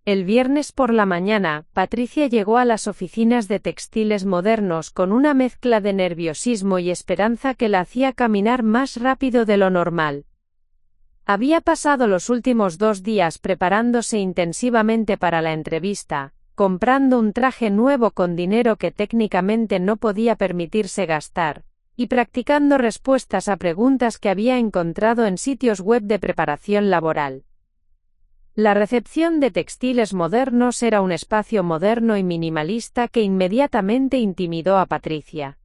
El viernes por la mañana, Patricia llegó a las oficinas de Textiles Modernos con una mezcla de nerviosismo y esperanza que la hacía caminar más rápido de lo normal. Había pasado los últimos 2 días preparándose intensivamente para la entrevista, comprando un traje nuevo con dinero que técnicamente no podía permitirse gastar, y practicando respuestas a preguntas que había encontrado en sitios web de preparación laboral. La recepción de Textiles Modernos era un espacio moderno y minimalista que inmediatamente intimidó a Patricia.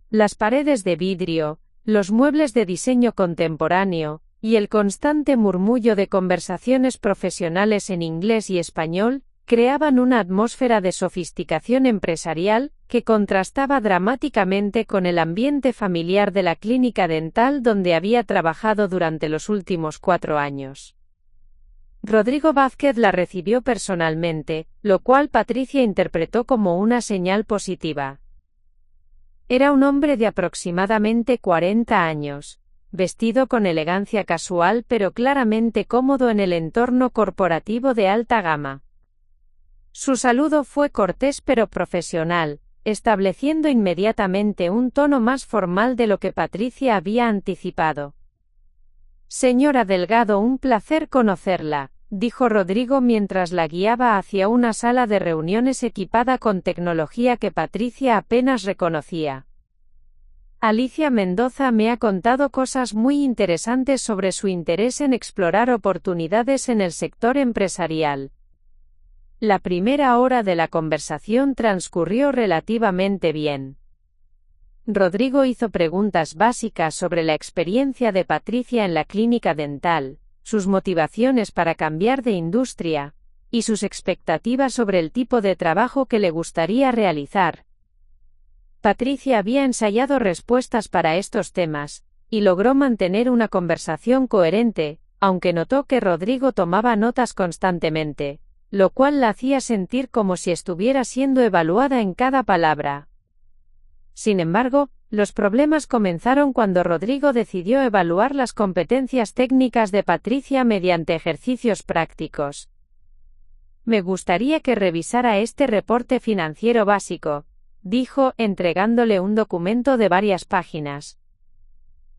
Las paredes de vidrio, los muebles de diseño contemporáneo, y el constante murmullo de conversaciones profesionales en inglés y español, creaban una atmósfera de sofisticación empresarial, que contrastaba dramáticamente con el ambiente familiar de la clínica dental donde había trabajado durante los últimos 4 años. Rodrigo Vázquez la recibió personalmente, lo cual Patricia interpretó como una señal positiva. Era un hombre de aproximadamente 40 años, vestido con elegancia casual pero claramente cómodo en el entorno corporativo de alta gama. Su saludo fue cortés pero profesional, estableciendo inmediatamente un tono más formal de lo que Patricia había anticipado. Señora Delgado, un placer conocerla, dijo Rodrigo mientras la guiaba hacia una sala de reuniones equipada con tecnología que Patricia apenas reconocía. Alicia Mendoza me ha contado cosas muy interesantes sobre su interés en explorar oportunidades en el sector empresarial. La primera hora de la conversación transcurrió relativamente bien. Rodrigo hizo preguntas básicas sobre la experiencia de Patricia en la clínica dental, sus motivaciones para cambiar de industria, y sus expectativas sobre el tipo de trabajo que le gustaría realizar. Patricia había ensayado respuestas para estos temas, y logró mantener una conversación coherente, aunque notó que Rodrigo tomaba notas constantemente, lo cual la hacía sentir como si estuviera siendo evaluada en cada palabra. Sin embargo, los problemas comenzaron cuando Rodrigo decidió evaluar las competencias técnicas de Patricia mediante ejercicios prácticos. Me gustaría que revisara este reporte financiero básico, dijo, entregándole un documento de varias páginas.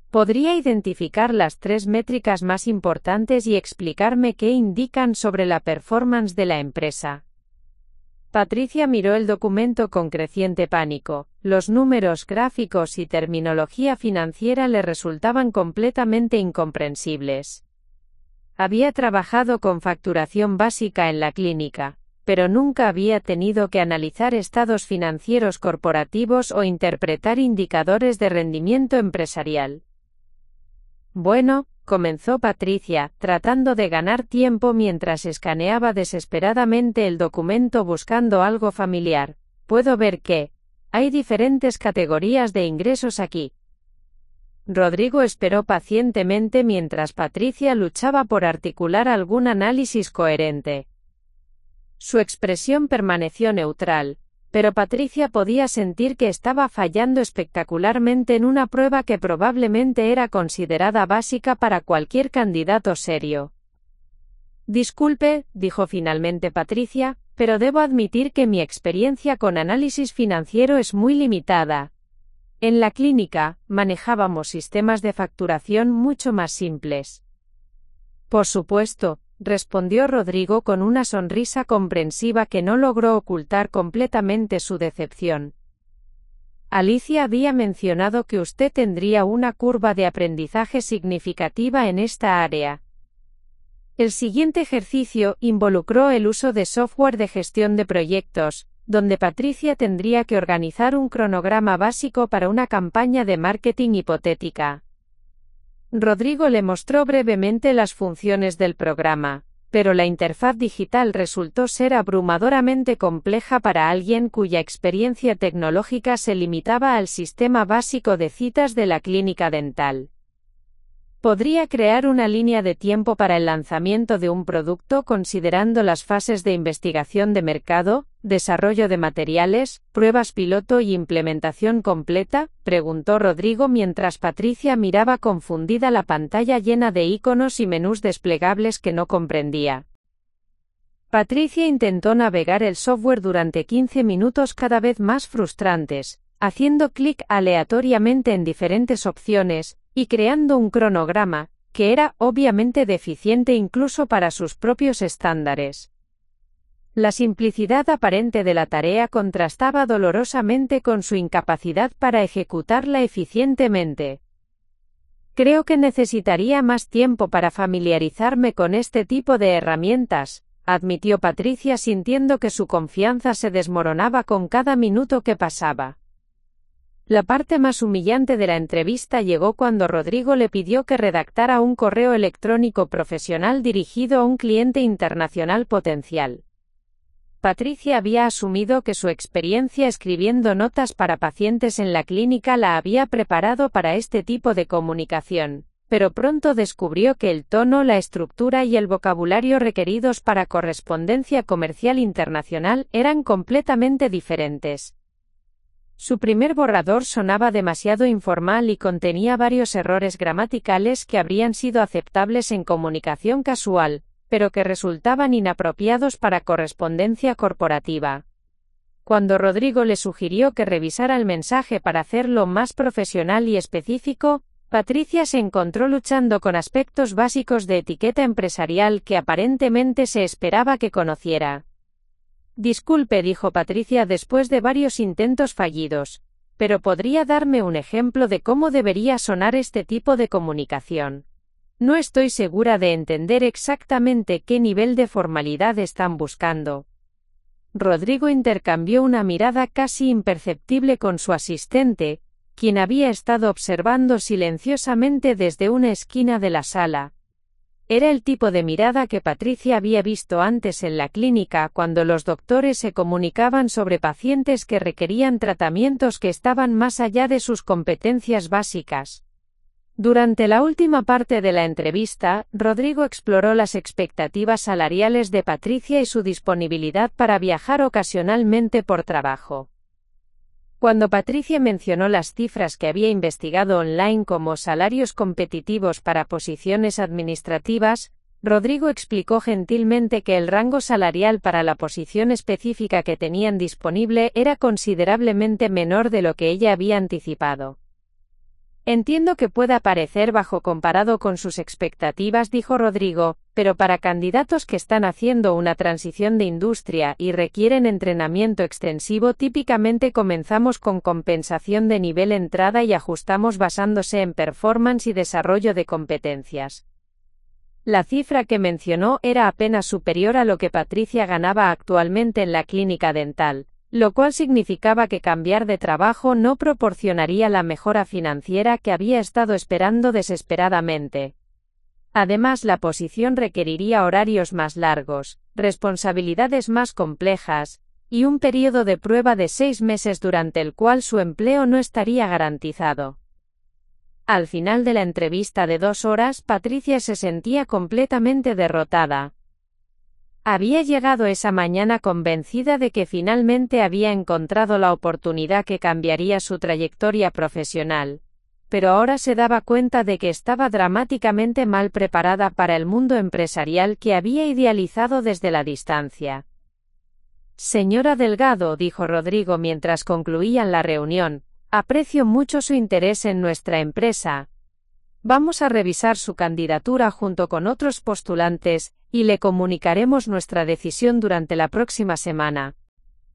¿Podría identificar las 3 métricas más importantes y explicarme qué indican sobre la performance de la empresa? Patricia miró el documento con creciente pánico. Los números, gráficos y terminología financiera le resultaban completamente incomprensibles. Había trabajado con facturación básica en la clínica, pero nunca había tenido que analizar estados financieros corporativos o interpretar indicadores de rendimiento empresarial. Bueno, comenzó Patricia, tratando de ganar tiempo mientras escaneaba desesperadamente el documento buscando algo familiar. Puedo ver que hay diferentes categorías de ingresos aquí. Rodrigo esperó pacientemente mientras Patricia luchaba por articular algún análisis coherente. Su expresión permaneció neutral, pero Patricia podía sentir que estaba fallando espectacularmente en una prueba que probablemente era considerada básica para cualquier candidato serio. Disculpe, dijo finalmente Patricia, pero debo admitir que mi experiencia con análisis financiero es muy limitada. En la clínica, manejábamos sistemas de facturación mucho más simples. Por supuesto, respondió Rodrigo con una sonrisa comprensiva que no logró ocultar completamente su decepción. Alicia había mencionado que usted tendría una curva de aprendizaje significativa en esta área. El siguiente ejercicio involucró el uso de software de gestión de proyectos, donde Patricia tendría que organizar un cronograma básico para una campaña de marketing hipotética. Rodrigo le mostró brevemente las funciones del programa, pero la interfaz digital resultó ser abrumadoramente compleja para alguien cuya experiencia tecnológica se limitaba al sistema básico de citas de la clínica dental. ¿Podría crear una línea de tiempo para el lanzamiento de un producto considerando las fases de investigación de mercado, desarrollo de materiales, pruebas piloto y implementación completa?, preguntó Rodrigo mientras Patricia miraba confundida la pantalla llena de iconos y menús desplegables que no comprendía. Patricia intentó navegar el software durante 15 minutos cada vez más frustrantes, haciendo clic aleatoriamente en diferentes opciones, y creando un cronograma, que era obviamente deficiente incluso para sus propios estándares. La simplicidad aparente de la tarea contrastaba dolorosamente con su incapacidad para ejecutarla eficientemente. Creo que necesitaría más tiempo para familiarizarme con este tipo de herramientas, admitió Patricia sintiendo que su confianza se desmoronaba con cada minuto que pasaba. La parte más humillante de la entrevista llegó cuando Rodrigo le pidió que redactara un correo electrónico profesional dirigido a un cliente internacional potencial. Patricia había asumido que su experiencia escribiendo notas para pacientes en la clínica la había preparado para este tipo de comunicación, pero pronto descubrió que el tono, la estructura y el vocabulario requeridos para correspondencia comercial internacional eran completamente diferentes. Su primer borrador sonaba demasiado informal y contenía varios errores gramaticales que habrían sido aceptables en comunicación casual, pero que resultaban inapropiados para correspondencia corporativa. Cuando Rodrigo le sugirió que revisara el mensaje para hacerlo más profesional y específico, Patricia se encontró luchando con aspectos básicos de etiqueta empresarial que aparentemente se esperaba que conociera. Disculpe, dijo Patricia después de varios intentos fallidos, pero ¿podría darme un ejemplo de cómo debería sonar este tipo de comunicación? No estoy segura de entender exactamente qué nivel de formalidad están buscando. Rodrigo intercambió una mirada casi imperceptible con su asistente, quien había estado observando silenciosamente desde una esquina de la sala. Era el tipo de mirada que Patricia había visto antes en la clínica cuando los doctores se comunicaban sobre pacientes que requerían tratamientos que estaban más allá de sus competencias básicas. Durante la última parte de la entrevista, Rodrigo exploró las expectativas salariales de Patricia y su disponibilidad para viajar ocasionalmente por trabajo. Cuando Patricia mencionó las cifras que había investigado online como salarios competitivos para posiciones administrativas, Rodrigo explicó gentilmente que el rango salarial para la posición específica que tenían disponible era considerablemente menor de lo que ella había anticipado. Entiendo que pueda parecer bajo comparado con sus expectativas, dijo Rodrigo, pero para candidatos que están haciendo una transición de industria y requieren entrenamiento extensivo, típicamente comenzamos con compensación de nivel entrada y ajustamos basándose en performance y desarrollo de competencias. La cifra que mencionó era apenas superior a lo que Patricia ganaba actualmente en la clínica dental, lo cual significaba que cambiar de trabajo no proporcionaría la mejora financiera que había estado esperando desesperadamente. Además, la posición requeriría horarios más largos, responsabilidades más complejas, y un periodo de prueba de 6 meses durante el cual su empleo no estaría garantizado. Al final de la entrevista de 2 horas, Patricia se sentía completamente derrotada. Había llegado esa mañana convencida de que finalmente había encontrado la oportunidad que cambiaría su trayectoria profesional, pero ahora se daba cuenta de que estaba dramáticamente mal preparada para el mundo empresarial que había idealizado desde la distancia. Señora Delgado, dijo Rodrigo mientras concluían la reunión, aprecio mucho su interés en nuestra empresa. Vamos a revisar su candidatura junto con otros postulantes, y le comunicaremos nuestra decisión durante la próxima semana.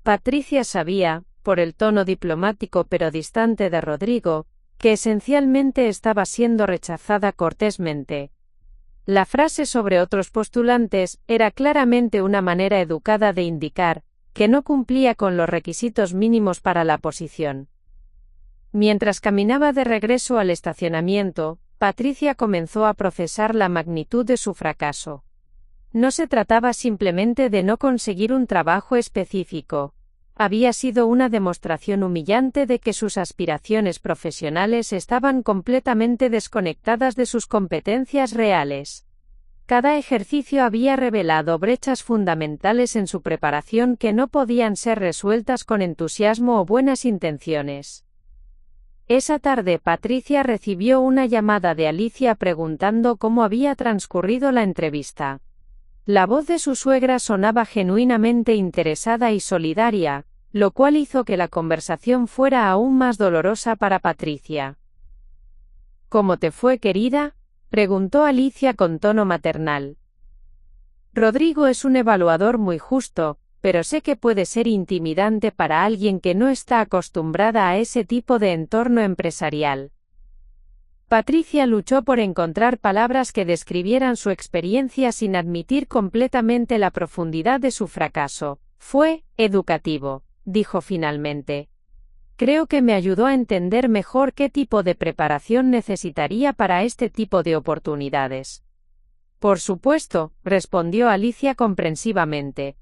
Patricia sabía, por el tono diplomático pero distante de Rodrigo, que esencialmente estaba siendo rechazada cortésmente. La frase sobre otros postulantes era claramente una manera educada de indicar que no cumplía con los requisitos mínimos para la posición. Mientras caminaba de regreso al estacionamiento, Patricia comenzó a procesar la magnitud de su fracaso. No se trataba simplemente de no conseguir un trabajo específico. Había sido una demostración humillante de que sus aspiraciones profesionales estaban completamente desconectadas de sus competencias reales. Cada ejercicio había revelado brechas fundamentales en su preparación que no podían ser resueltas con entusiasmo o buenas intenciones. Esa tarde Patricia recibió una llamada de Alicia preguntando cómo había transcurrido la entrevista. La voz de su suegra sonaba genuinamente interesada y solidaria, lo cual hizo que la conversación fuera aún más dolorosa para Patricia. ¿Cómo te fue, querida?, preguntó Alicia con tono maternal. Rodrigo es un evaluador muy justo, pero sé que puede ser intimidante para alguien que no está acostumbrada a ese tipo de entorno empresarial. Patricia luchó por encontrar palabras que describieran su experiencia sin admitir completamente la profundidad de su fracaso. Fue educativo, dijo finalmente. Creo que me ayudó a entender mejor qué tipo de preparación necesitaría para este tipo de oportunidades. Por supuesto, respondió Alicia comprensivamente.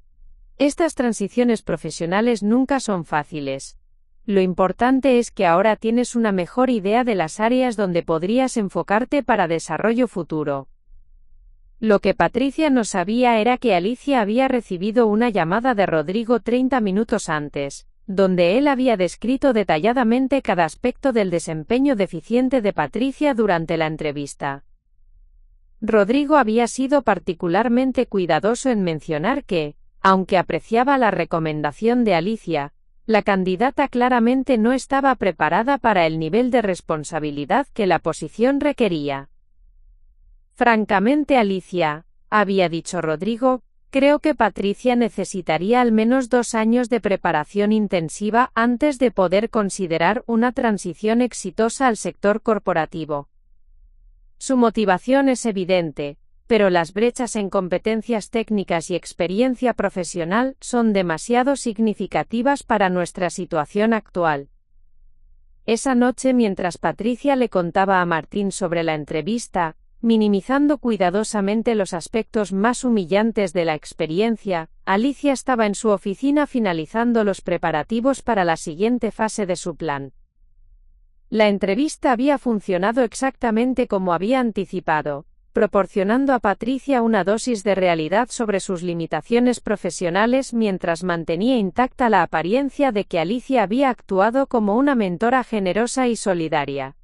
Estas transiciones profesionales nunca son fáciles. Lo importante es que ahora tienes una mejor idea de las áreas donde podrías enfocarte para desarrollo futuro. Lo que Patricia no sabía era que Alicia había recibido una llamada de Rodrigo 30 minutos antes, donde él había descrito detalladamente cada aspecto del desempeño deficiente de Patricia durante la entrevista. Rodrigo había sido particularmente cuidadoso en mencionar que, aunque apreciaba la recomendación de Alicia, la candidata claramente no estaba preparada para el nivel de responsabilidad que la posición requería. Francamente, Alicia, había dicho Rodrigo, creo que Patricia necesitaría al menos 2 años de preparación intensiva antes de poder considerar una transición exitosa al sector corporativo. Su motivación es evidente, pero las brechas en competencias técnicas y experiencia profesional son demasiado significativas para nuestra situación actual. Esa noche, mientras Patricia le contaba a Martín sobre la entrevista, Minimizando cuidadosamente los aspectos más humillantes de la experiencia, Alicia estaba en su oficina finalizando los preparativos para la siguiente fase de su plan. La entrevista había funcionado exactamente como había anticipado, proporcionando a Patricia una dosis de realidad sobre sus limitaciones profesionales mientras mantenía intacta la apariencia de que Alicia había actuado como una mentora generosa y solidaria.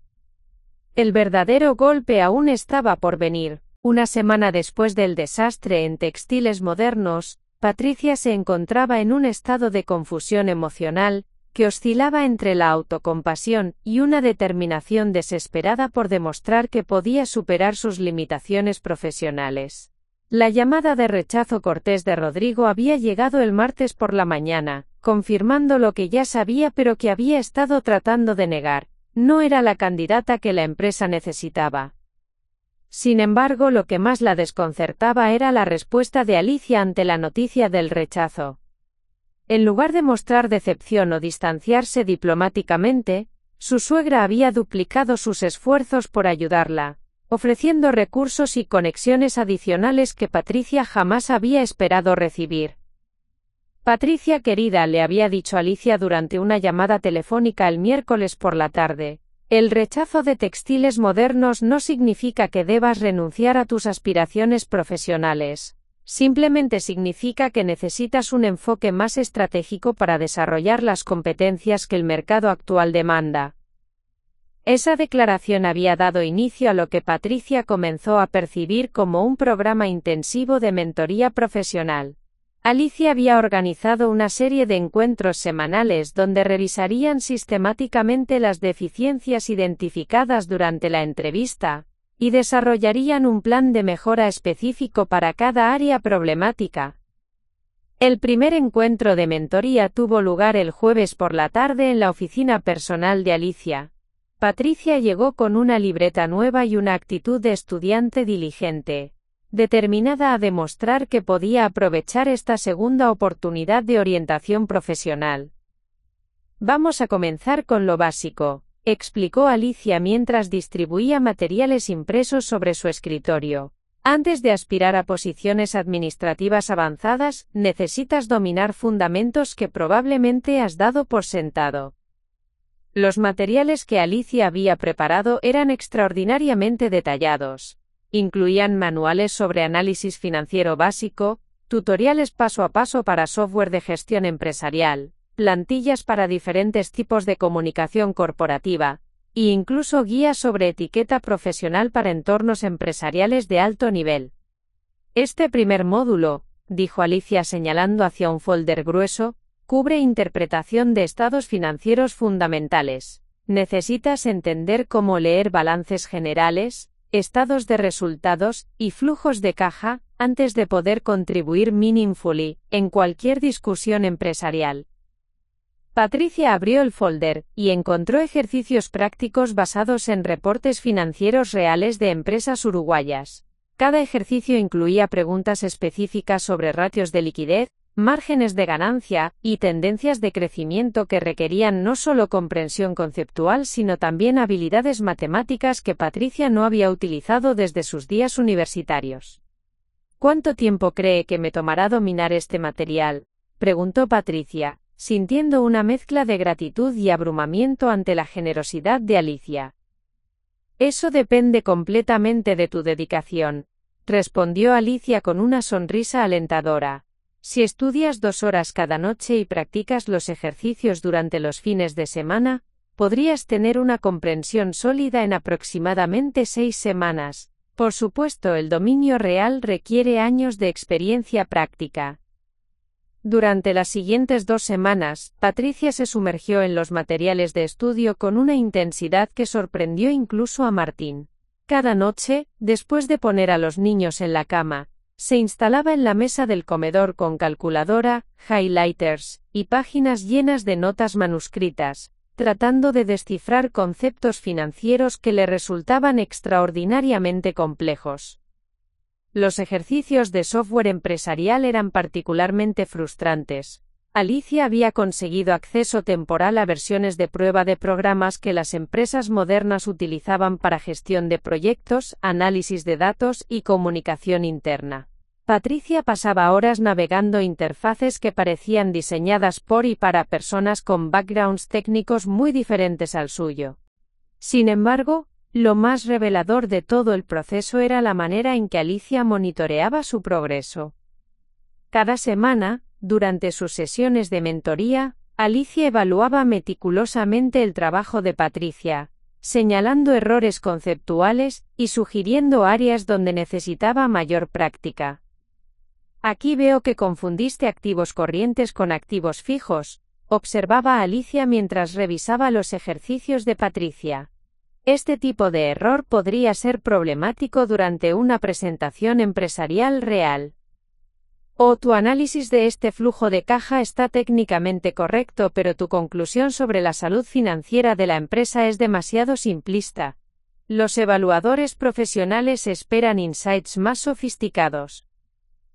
El verdadero golpe aún estaba por venir. Una semana después del desastre en Textiles Modernos, Patricia se encontraba en un estado de confusión emocional, que oscilaba entre la autocompasión y una determinación desesperada por demostrar que podía superar sus limitaciones profesionales. La llamada de rechazo cortés de Rodrigo había llegado el martes por la mañana, confirmando lo que ya sabía pero que había estado tratando de negar. No era la candidata que la empresa necesitaba. Sin embargo, lo que más la desconcertaba era la respuesta de Alicia ante la noticia del rechazo. En lugar de mostrar decepción o distanciarse diplomáticamente, su suegra había duplicado sus esfuerzos por ayudarla, ofreciendo recursos y conexiones adicionales que Patricia jamás había esperado recibir. Patricia querida, le había dicho Alicia durante una llamada telefónica el miércoles por la tarde, el rechazo de Textiles Modernos no significa que debas renunciar a tus aspiraciones profesionales. Simplemente significa que necesitas un enfoque más estratégico para desarrollar las competencias que el mercado actual demanda. Esa declaración había dado inicio a lo que Patricia comenzó a percibir como un programa intensivo de mentoría profesional. Alicia había organizado una serie de encuentros semanales donde revisarían sistemáticamente las deficiencias identificadas durante la entrevista, y desarrollarían un plan de mejora específico para cada área problemática. El primer encuentro de mentoría tuvo lugar el jueves por la tarde en la oficina personal de Alicia. Patricia llegó con una libreta nueva y una actitud de estudiante diligente, determinada a demostrar que podía aprovechar esta segunda oportunidad de orientación profesional. Vamos a comenzar con lo básico, explicó Alicia mientras distribuía materiales impresos sobre su escritorio. Antes de aspirar a posiciones administrativas avanzadas, necesitas dominar fundamentos que probablemente has dado por sentado. Los materiales que Alicia había preparado eran extraordinariamente detallados. Incluían manuales sobre análisis financiero básico, tutoriales paso a paso para software de gestión empresarial, plantillas para diferentes tipos de comunicación corporativa, e incluso guías sobre etiqueta profesional para entornos empresariales de alto nivel. Este primer módulo, dijo Alicia señalando hacia un folder grueso, cubre interpretación de estados financieros fundamentales. Necesitas entender cómo leer balances generales, estados de resultados y flujos de caja, antes de poder contribuir meaningfully en cualquier discusión empresarial. Patricia abrió el folder y encontró ejercicios prácticos basados en reportes financieros reales de empresas uruguayas. Cada ejercicio incluía preguntas específicas sobre ratios de liquidez, márgenes de ganancia y tendencias de crecimiento que requerían no solo comprensión conceptual sino también habilidades matemáticas que Patricia no había utilizado desde sus días universitarios. ¿Cuánto tiempo cree que me tomará dominar este material?, preguntó Patricia, sintiendo una mezcla de gratitud y abrumamiento ante la generosidad de Alicia. Eso depende completamente de tu dedicación, respondió Alicia con una sonrisa alentadora. Si estudias 2 horas cada noche y practicas los ejercicios durante los fines de semana, podrías tener una comprensión sólida en aproximadamente 6 semanas. Por supuesto, el dominio real requiere años de experiencia práctica. Durante las siguientes 2 semanas, Patricia se sumergió en los materiales de estudio con una intensidad que sorprendió incluso a Martín. Cada noche, después de poner a los niños en la cama, se instalaba en la mesa del comedor con calculadora, highlighters y páginas llenas de notas manuscritas, tratando de descifrar conceptos financieros que le resultaban extraordinariamente complejos. Los ejercicios de software empresarial eran particularmente frustrantes, Alicia había conseguido acceso temporal a versiones de prueba de programas que las empresas modernas utilizaban para gestión de proyectos, análisis de datos y comunicación interna. Patricia pasaba horas navegando interfaces que parecían diseñadas por y para personas con backgrounds técnicos muy diferentes al suyo. Sin embargo, lo más revelador de todo el proceso era la manera en que Alicia monitoreaba su progreso. Cada semana, durante sus sesiones de mentoría, Alicia evaluaba meticulosamente el trabajo de Patricia, señalando errores conceptuales y sugiriendo áreas donde necesitaba mayor práctica. Aquí veo que confundiste activos corrientes con activos fijos, observaba Alicia mientras revisaba los ejercicios de Patricia. Este tipo de error podría ser problemático durante una presentación empresarial real. Tu análisis de este flujo de caja está técnicamente correcto, pero tu conclusión sobre la salud financiera de la empresa es demasiado simplista. Los evaluadores profesionales esperan insights más sofisticados.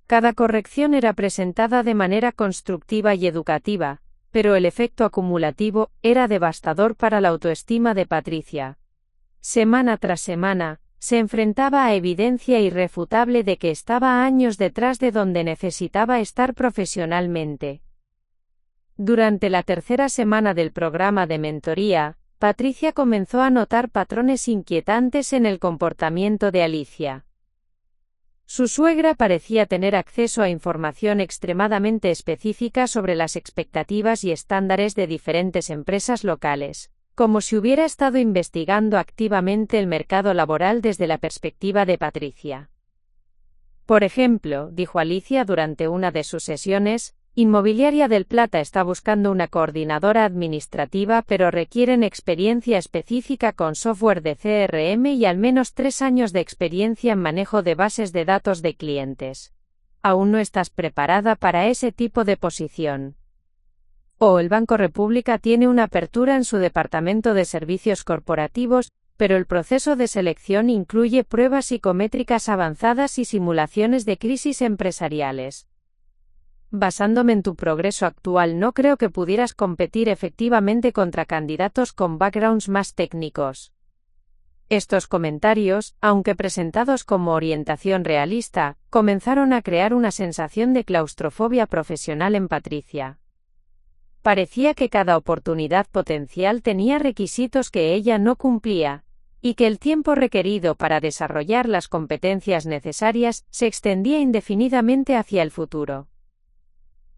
Cada corrección era presentada de manera constructiva y educativa, pero el efecto acumulativo era devastador para la autoestima de Patricia. Semana tras semana, se enfrentaba a evidencia irrefutable de que estaba años detrás de donde necesitaba estar profesionalmente. Durante la tercera semana del programa de mentoría, Patricia comenzó a notar patrones inquietantes en el comportamiento de Alicia. Su suegra parecía tener acceso a información extremadamente específica sobre las expectativas y estándares de diferentes empresas locales, como si hubiera estado investigando activamente el mercado laboral desde la perspectiva de Patricia. Por ejemplo, dijo Alicia durante una de sus sesiones, Inmobiliaria del Plata está buscando una coordinadora administrativa, pero requieren experiencia específica con software de CRM y al menos 3 años de experiencia en manejo de bases de datos de clientes. Aún no estás preparada para ese tipo de posición. El Banco República tiene una apertura en su departamento de servicios corporativos, pero el proceso de selección incluye pruebas psicométricas avanzadas y simulaciones de crisis empresariales. Basándome en tu progreso actual, no creo que pudieras competir efectivamente contra candidatos con backgrounds más técnicos. Estos comentarios, aunque presentados como orientación realista, comenzaron a crear una sensación de claustrofobia profesional en Patricia. Parecía que cada oportunidad potencial tenía requisitos que ella no cumplía, y que el tiempo requerido para desarrollar las competencias necesarias se extendía indefinidamente hacia el futuro.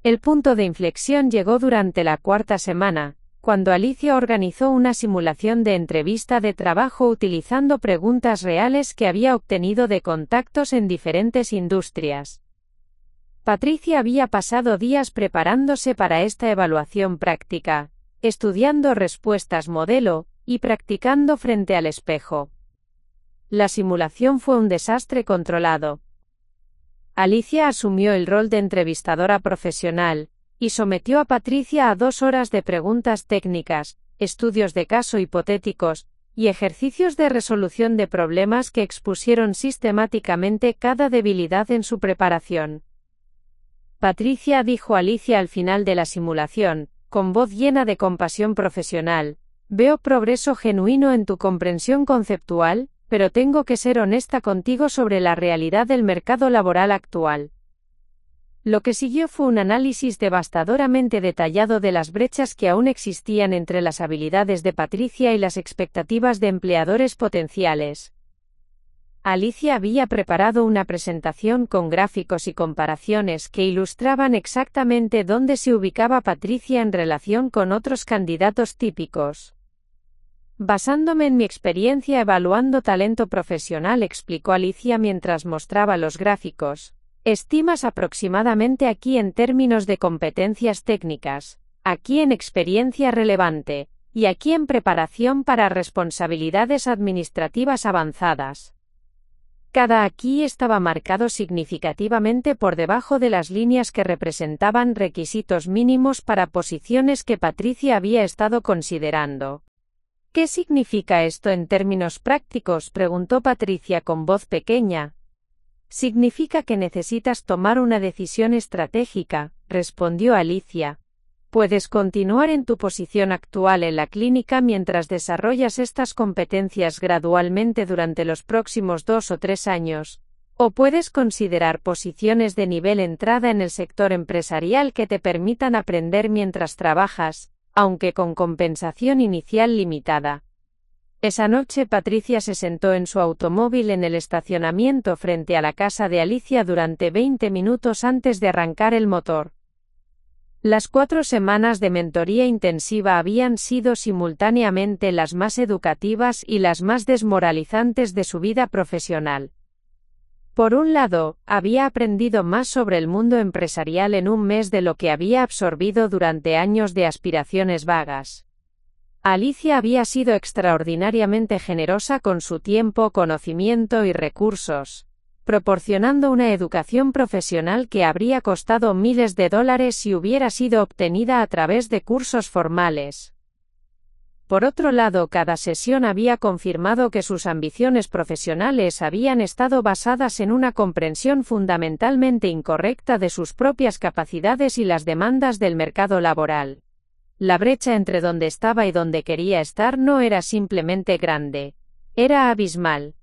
El punto de inflexión llegó durante la cuarta semana, cuando Alicia organizó una simulación de entrevista de trabajo utilizando preguntas reales que había obtenido de contactos en diferentes industrias. Patricia había pasado días preparándose para esta evaluación práctica, estudiando respuestas modelo, y practicando frente al espejo. La simulación fue un desastre controlado. Alicia asumió el rol de entrevistadora profesional, y sometió a Patricia a 2 horas de preguntas técnicas, estudios de caso hipotéticos, y ejercicios de resolución de problemas que expusieron sistemáticamente cada debilidad en su preparación. Patricia dijo a Alicia al final de la simulación, con voz llena de compasión profesional, veo progreso genuino en tu comprensión conceptual, pero tengo que ser honesta contigo sobre la realidad del mercado laboral actual. Lo que siguió fue un análisis devastadoramente detallado de las brechas que aún existían entre las habilidades de Patricia y las expectativas de empleadores potenciales. Alicia había preparado una presentación con gráficos y comparaciones que ilustraban exactamente dónde se ubicaba Patricia en relación con otros candidatos típicos. Basándome en mi experiencia evaluando talento profesional, explicó Alicia mientras mostraba los gráficos, estimas aproximadamente aquí en términos de competencias técnicas, aquí en experiencia relevante, y aquí en preparación para responsabilidades administrativas avanzadas. Cada aquí estaba marcado significativamente por debajo de las líneas que representaban requisitos mínimos para posiciones que Patricia había estado considerando. ¿Qué significa esto en términos prácticos?, preguntó Patricia con voz pequeña. Significa que necesitas tomar una decisión estratégica, respondió Alicia, Puedes continuar en tu posición actual en la clínica mientras desarrollas estas competencias gradualmente durante los próximos 2 o 3 años, o puedes considerar posiciones de nivel entrada en el sector empresarial que te permitan aprender mientras trabajas, aunque con compensación inicial limitada. Esa noche Patricia se sentó en su automóvil en el estacionamiento frente a la casa de Alicia durante 20 minutos antes de arrancar el motor. Las 4 semanas de mentoría intensiva habían sido simultáneamente las más educativas y las más desmoralizantes de su vida profesional. Por un lado, había aprendido más sobre el mundo empresarial en un mes de lo que había absorbido durante años de aspiraciones vagas. Alicia había sido extraordinariamente generosa con su tiempo, conocimiento y recursos, proporcionando una educación profesional que habría costado miles de dólares si hubiera sido obtenida a través de cursos formales. Por otro lado, cada sesión había confirmado que sus ambiciones profesionales habían estado basadas en una comprensión fundamentalmente incorrecta de sus propias capacidades y las demandas del mercado laboral. La brecha entre donde estaba y donde quería estar no era simplemente grande, era abismal.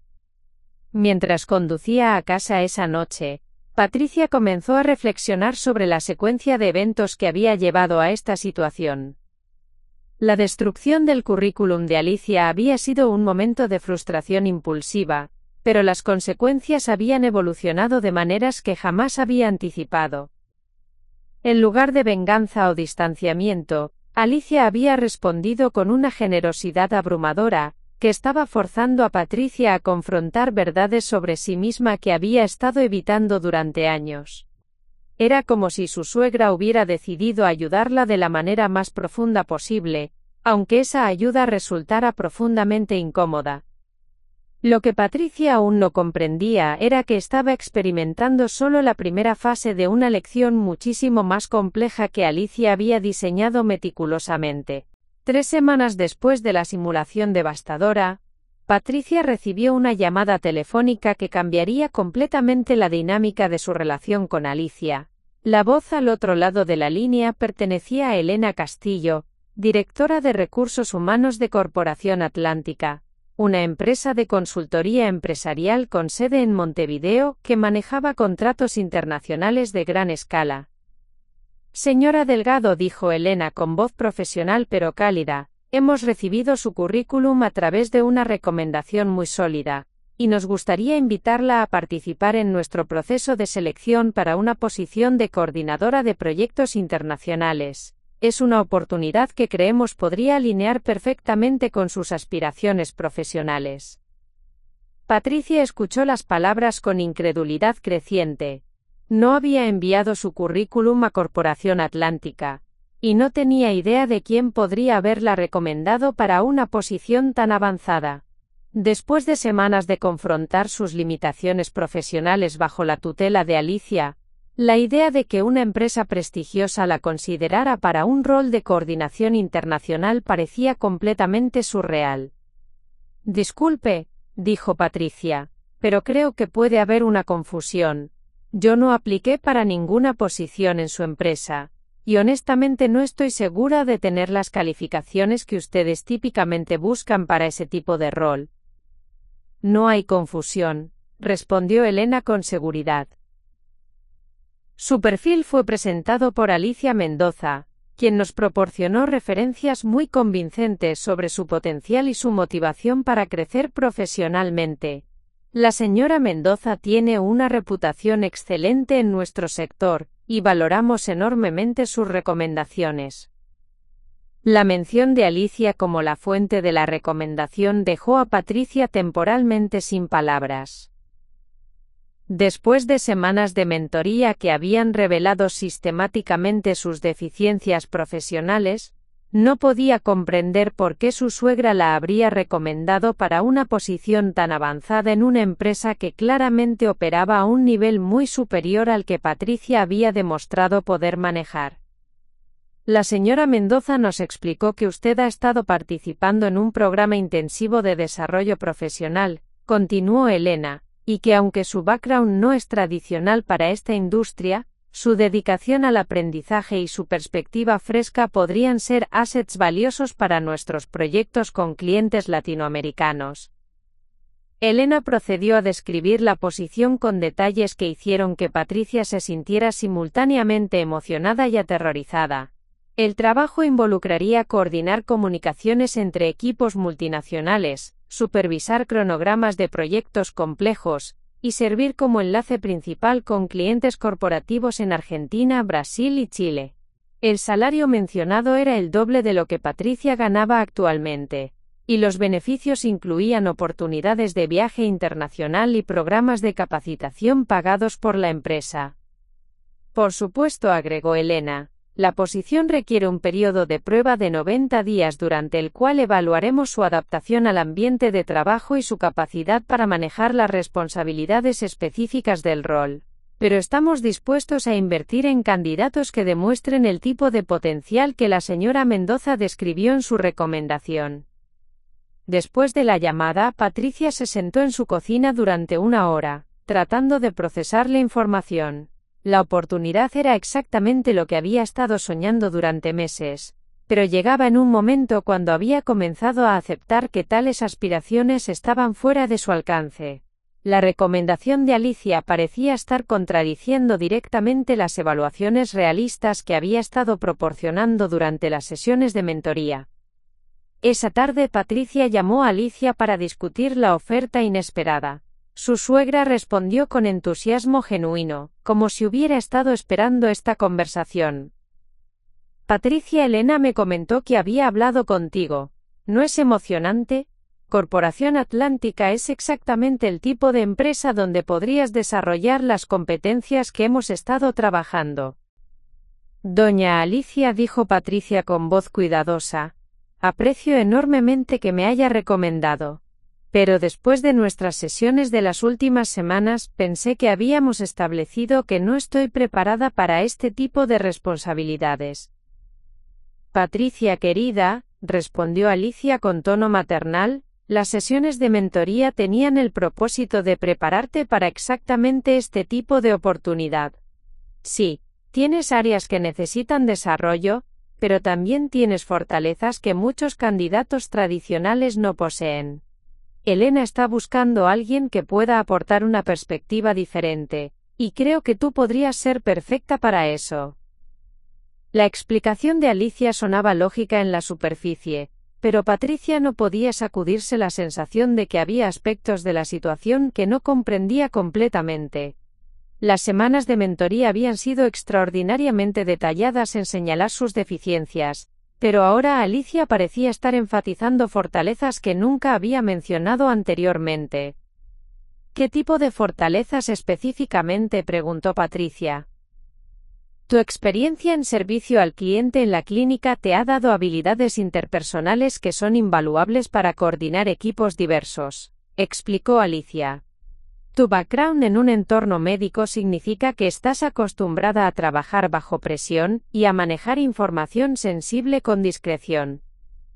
Mientras conducía a casa esa noche, Patricia comenzó a reflexionar sobre la secuencia de eventos que había llevado a esta situación. La destrucción del currículum de Alicia había sido un momento de frustración impulsiva, pero las consecuencias habían evolucionado de maneras que jamás había anticipado. En lugar de venganza o distanciamiento, Alicia había respondido con una generosidad abrumadora, que estaba forzando a Patricia a confrontar verdades sobre sí misma que había estado evitando durante años. Era como si su suegra hubiera decidido ayudarla de la manera más profunda posible, aunque esa ayuda resultara profundamente incómoda. Lo que Patricia aún no comprendía era que estaba experimentando solo la primera fase de una lección muchísimo más compleja que Alicia había diseñado meticulosamente. 3 semanas después de la simulación devastadora, Patricia recibió una llamada telefónica que cambiaría completamente la dinámica de su relación con Alicia. La voz al otro lado de la línea pertenecía a Elena Castillo, directora de Recursos Humanos de Corporación Atlántica, una empresa de consultoría empresarial con sede en Montevideo que manejaba contratos internacionales de gran escala. Señora Delgado, dijo Elena con voz profesional pero cálida, hemos recibido su currículum a través de una recomendación muy sólida, y nos gustaría invitarla a participar en nuestro proceso de selección para una posición de coordinadora de proyectos internacionales. Es una oportunidad que creemos podría alinear perfectamente con sus aspiraciones profesionales. Patricia escuchó las palabras con incredulidad creciente. No había enviado su currículum a Corporación Atlántica, y no tenía idea de quién podría haberla recomendado para una posición tan avanzada. Después de semanas de confrontar sus limitaciones profesionales bajo la tutela de Alicia, la idea de que una empresa prestigiosa la considerara para un rol de coordinación internacional parecía completamente surreal. Disculpe, dijo Patricia, pero creo que puede haber una confusión. Yo no apliqué para ninguna posición en su empresa, y honestamente no estoy segura de tener las calificaciones que ustedes típicamente buscan para ese tipo de rol. No hay confusión, respondió Elena con seguridad. Su perfil fue presentado por Alicia Mendoza, quien nos proporcionó referencias muy convincentes sobre su potencial y su motivación para crecer profesionalmente. La señora Mendoza tiene una reputación excelente en nuestro sector, y valoramos enormemente sus recomendaciones. La mención de Alicia como la fuente de la recomendación dejó a Patricia temporalmente sin palabras. Después de semanas de mentoría que habían revelado sistemáticamente sus deficiencias profesionales, no podía comprender por qué su suegra la habría recomendado para una posición tan avanzada en una empresa que claramente operaba a un nivel muy superior al que Patricia había demostrado poder manejar. La señora Mendoza nos explicó que usted ha estado participando en un programa intensivo de desarrollo profesional, continuó Elena, y que aunque su background no es tradicional para esta industria, Su dedicación al aprendizaje y su perspectiva fresca podrían ser assets valiosos para nuestros proyectos con clientes latinoamericanos. Elena procedió a describir la posición con detalles que hicieron que Patricia se sintiera simultáneamente emocionada y aterrorizada. El trabajo involucraría coordinar comunicaciones entre equipos multinacionales, supervisar cronogramas de proyectos complejos, y servir como enlace principal con clientes corporativos en Argentina, Brasil y Chile. El salario mencionado era el doble de lo que Patricia ganaba actualmente, y los beneficios incluían oportunidades de viaje internacional y programas de capacitación pagados por la empresa. Por supuesto, agregó Elena, la posición requiere un periodo de prueba de 90 días durante el cual evaluaremos su adaptación al ambiente de trabajo y su capacidad para manejar las responsabilidades específicas del rol. Pero estamos dispuestos a invertir en candidatos que demuestren el tipo de potencial que la señora Mendoza describió en su recomendación. Después de la llamada, Patricia se sentó en su cocina durante 1 hora, tratando de procesar la información. La oportunidad era exactamente lo que había estado soñando durante meses, pero llegaba en un momento cuando había comenzado a aceptar que tales aspiraciones estaban fuera de su alcance. La recomendación de Alicia parecía estar contradiciendo directamente las evaluaciones realistas que había estado proporcionando durante las sesiones de mentoría. Esa tarde Patricia llamó a Alicia para discutir la oferta inesperada. Su suegra respondió con entusiasmo genuino, como si hubiera estado esperando esta conversación. Patricia, Elena me comentó que había hablado contigo. ¿No es emocionante? Corporación Atlántica es exactamente el tipo de empresa donde podrías desarrollar las competencias que hemos estado trabajando. Doña Alicia, dijo Patricia con voz cuidadosa, aprecio enormemente que me haya recomendado. Pero después de nuestras sesiones de las últimas semanas, pensé que habíamos establecido que no estoy preparada para este tipo de responsabilidades. Patricia querida, respondió Alicia con tono maternal, las sesiones de mentoría tenían el propósito de prepararte para exactamente este tipo de oportunidad. Sí, tienes áreas que necesitan desarrollo, pero también tienes fortalezas que muchos candidatos tradicionales no poseen. Elena está buscando a alguien que pueda aportar una perspectiva diferente, y creo que tú podrías ser perfecta para eso. La explicación de Alicia sonaba lógica en la superficie, pero Patricia no podía sacudirse la sensación de que había aspectos de la situación que no comprendía completamente. Las semanas de mentoría habían sido extraordinariamente detalladas en señalar sus deficiencias, pero ahora Alicia parecía estar enfatizando fortalezas que nunca había mencionado anteriormente. ¿Qué tipo de fortalezas específicamente?, preguntó Patricia. Tu experiencia en servicio al cliente en la clínica te ha dado habilidades interpersonales que son invaluables para coordinar equipos diversos, explicó Alicia. Tu background en un entorno médico significa que estás acostumbrada a trabajar bajo presión y a manejar información sensible con discreción.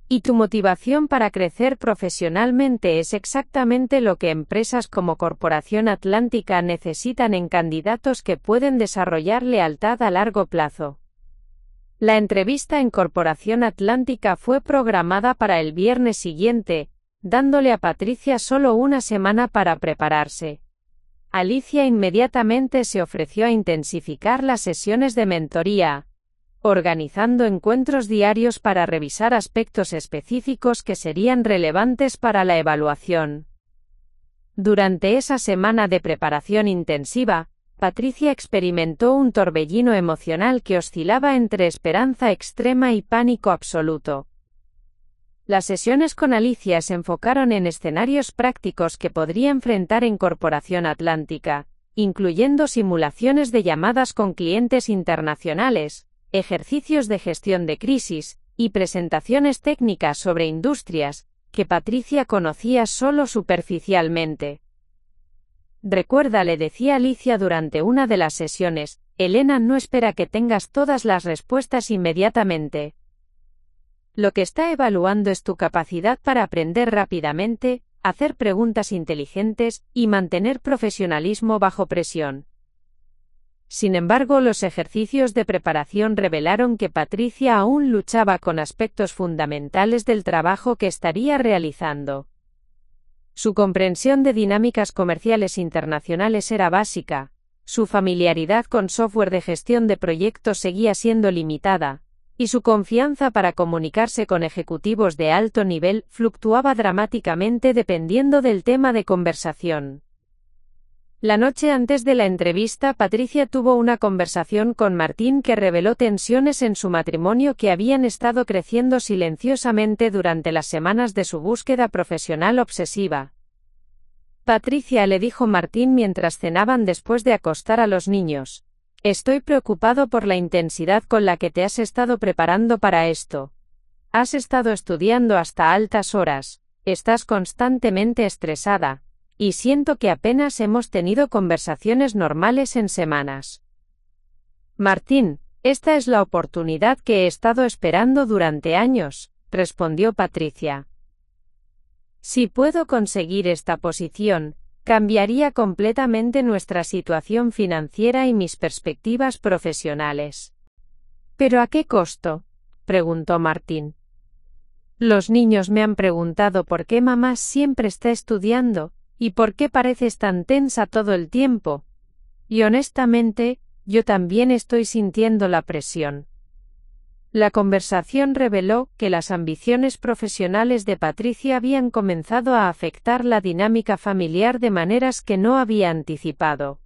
Y tu motivación para crecer profesionalmente es exactamente lo que empresas como Corporación Atlántica necesitan en candidatos que pueden desarrollar lealtad a largo plazo. La entrevista en Corporación Atlántica fue programada para el viernes siguiente, dándole a Patricia solo 1 semana para prepararse. Alicia inmediatamente se ofreció a intensificar las sesiones de mentoría, organizando encuentros diarios para revisar aspectos específicos que serían relevantes para la evaluación. Durante esa semana de preparación intensiva, Patricia experimentó un torbellino emocional que oscilaba entre esperanza extrema y pánico absoluto. Las sesiones con Alicia se enfocaron en escenarios prácticos que podría enfrentar en Corporación Atlántica, incluyendo simulaciones de llamadas con clientes internacionales, ejercicios de gestión de crisis, y presentaciones técnicas sobre industrias, que Patricia conocía solo superficialmente. Recuerda, le decía Alicia durante una de las sesiones, Elena no espera que tengas todas las respuestas inmediatamente. Lo que está evaluando es tu capacidad para aprender rápidamente, hacer preguntas inteligentes, y mantener profesionalismo bajo presión. Sin embargo, los ejercicios de preparación revelaron que Patricia aún luchaba con aspectos fundamentales del trabajo que estaría realizando. Su comprensión de dinámicas comerciales internacionales era básica, su familiaridad con software de gestión de proyectos seguía siendo limitada, y su confianza para comunicarse con ejecutivos de alto nivel fluctuaba dramáticamente dependiendo del tema de conversación. La noche antes de la entrevista, Patricia tuvo una conversación con Martín que reveló tensiones en su matrimonio que habían estado creciendo silenciosamente durante las semanas de su búsqueda profesional obsesiva. Patricia le dijo Martín mientras cenaban después de acostar a los niños: «Estoy preocupado por la intensidad con la que te has estado preparando para esto. Has estado estudiando hasta altas horas, estás constantemente estresada, y siento que apenas hemos tenido conversaciones normales en semanas». «Martín, esta es la oportunidad que he estado esperando durante años», respondió Patricia. «Si puedo conseguir esta posición, cambiaría completamente nuestra situación financiera y mis perspectivas profesionales». «¿Pero a qué costo?», preguntó Martín. «Los niños me han preguntado por qué mamá siempre está estudiando, y por qué pareces tan tensa todo el tiempo. Y honestamente, yo también estoy sintiendo la presión». La conversación reveló que las ambiciones profesionales de Patricia habían comenzado a afectar la dinámica familiar de maneras que no había anticipado.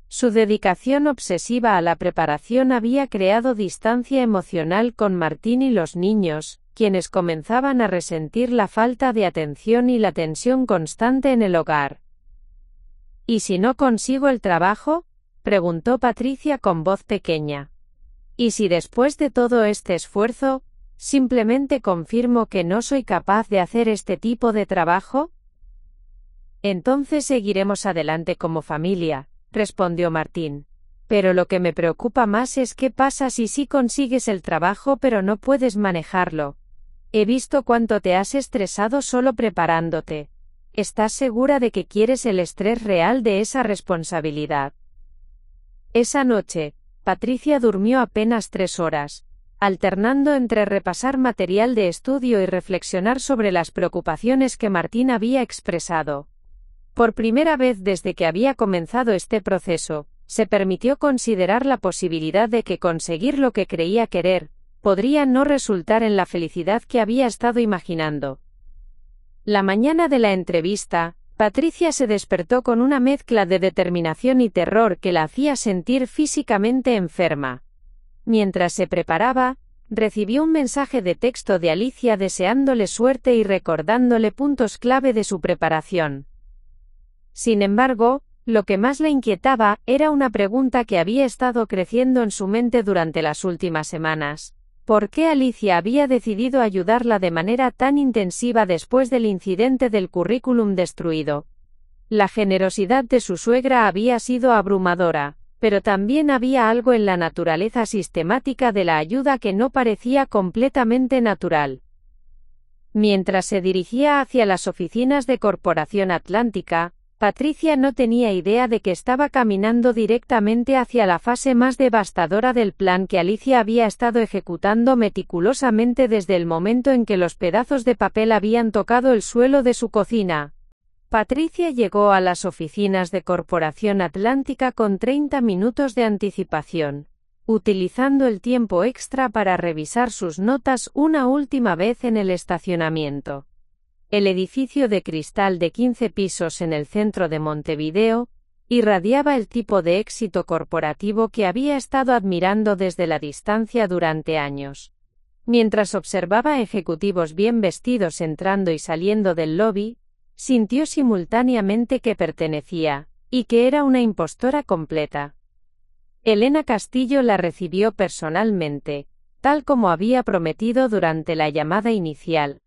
Su dedicación obsesiva a la preparación había creado distancia emocional con Martín y los niños, quienes comenzaban a resentir la falta de atención y la tensión constante en el hogar. «¿Y si no consigo el trabajo?», preguntó Patricia con voz pequeña. «¿Y si después de todo este esfuerzo, simplemente confirmo que no soy capaz de hacer este tipo de trabajo?». «Entonces seguiremos adelante como familia», respondió Martín. «Pero lo que me preocupa más es qué pasa si sí consigues el trabajo pero no puedes manejarlo. He visto cuánto te has estresado solo preparándote. ¿Estás segura de que quieres el estrés real de esa responsabilidad?». Esa noche, Patricia durmió apenas 3 horas, alternando entre repasar material de estudio y reflexionar sobre las preocupaciones que Martín había expresado. Por primera vez desde que había comenzado este proceso, se permitió considerar la posibilidad de que conseguir lo que creía querer podría no resultar en la felicidad que había estado imaginando. La mañana de la entrevista, Patricia se despertó con una mezcla de determinación y terror que la hacía sentir físicamente enferma. Mientras se preparaba, recibió un mensaje de texto de Alicia deseándole suerte y recordándole puntos clave de su preparación. Sin embargo, lo que más la inquietaba era una pregunta que había estado creciendo en su mente durante las últimas semanas: ¿por qué Alicia había decidido ayudarla de manera tan intensiva después del incidente del currículum destruido? La generosidad de su suegra había sido abrumadora, pero también había algo en la naturaleza sistemática de la ayuda que no parecía completamente natural. Mientras se dirigía hacia las oficinas de Corporación Atlántica, Patricia no tenía idea de que estaba caminando directamente hacia la fase más devastadora del plan que Alicia había estado ejecutando meticulosamente desde el momento en que los pedazos de papel habían tocado el suelo de su cocina. Patricia llegó a las oficinas de Corporación Atlántica con 30 minutos de anticipación, utilizando el tiempo extra para revisar sus notas una última vez en el estacionamiento. El edificio de cristal de 15 pisos en el centro de Montevideo irradiaba el tipo de éxito corporativo que había estado admirando desde la distancia durante años. Mientras observaba ejecutivos bien vestidos entrando y saliendo del lobby, sintió simultáneamente que pertenecía, y que era una impostora completa. Elena Castillo la recibió personalmente, tal como había prometido durante la llamada inicial.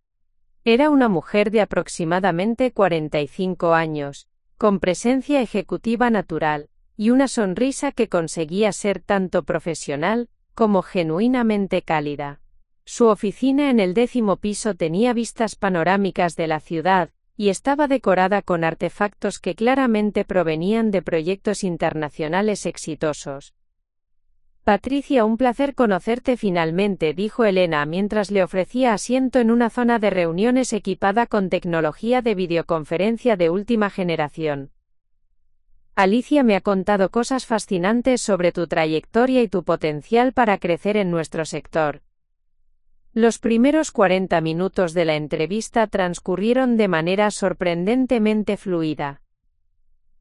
Era una mujer de aproximadamente 45 años, con presencia ejecutiva natural, y una sonrisa que conseguía ser tanto profesional, como genuinamente cálida. Su oficina en el 10º piso tenía vistas panorámicas de la ciudad, y estaba decorada con artefactos que claramente provenían de proyectos internacionales exitosos. Patricia, un placer conocerte finalmente, dijo Elena mientras le ofrecía asiento en una zona de reuniones equipada con tecnología de videoconferencia de última generación. Alicia me ha contado cosas fascinantes sobre tu trayectoria y tu potencial para crecer en nuestro sector. Los primeros 40 minutos de la entrevista transcurrieron de manera sorprendentemente fluida.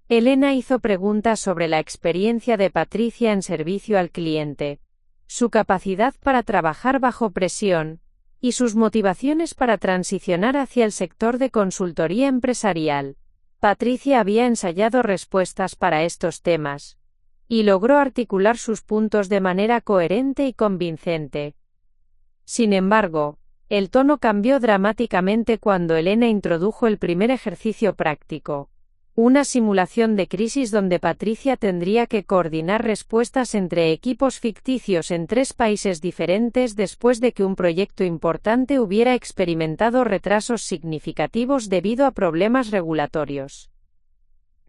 Elena hizo preguntas sobre la experiencia de Patricia en servicio al cliente, su capacidad para trabajar bajo presión, y sus motivaciones para transicionar hacia el sector de consultoría empresarial. Patricia había ensayado respuestas para estos temas, y logró articular sus puntos de manera coherente y convincente. Sin embargo, el tono cambió dramáticamente cuando Elena introdujo el primer ejercicio práctico. Una simulación de crisis donde Patricia tendría que coordinar respuestas entre equipos ficticios en 3 países diferentes después de que un proyecto importante hubiera experimentado retrasos significativos debido a problemas regulatorios.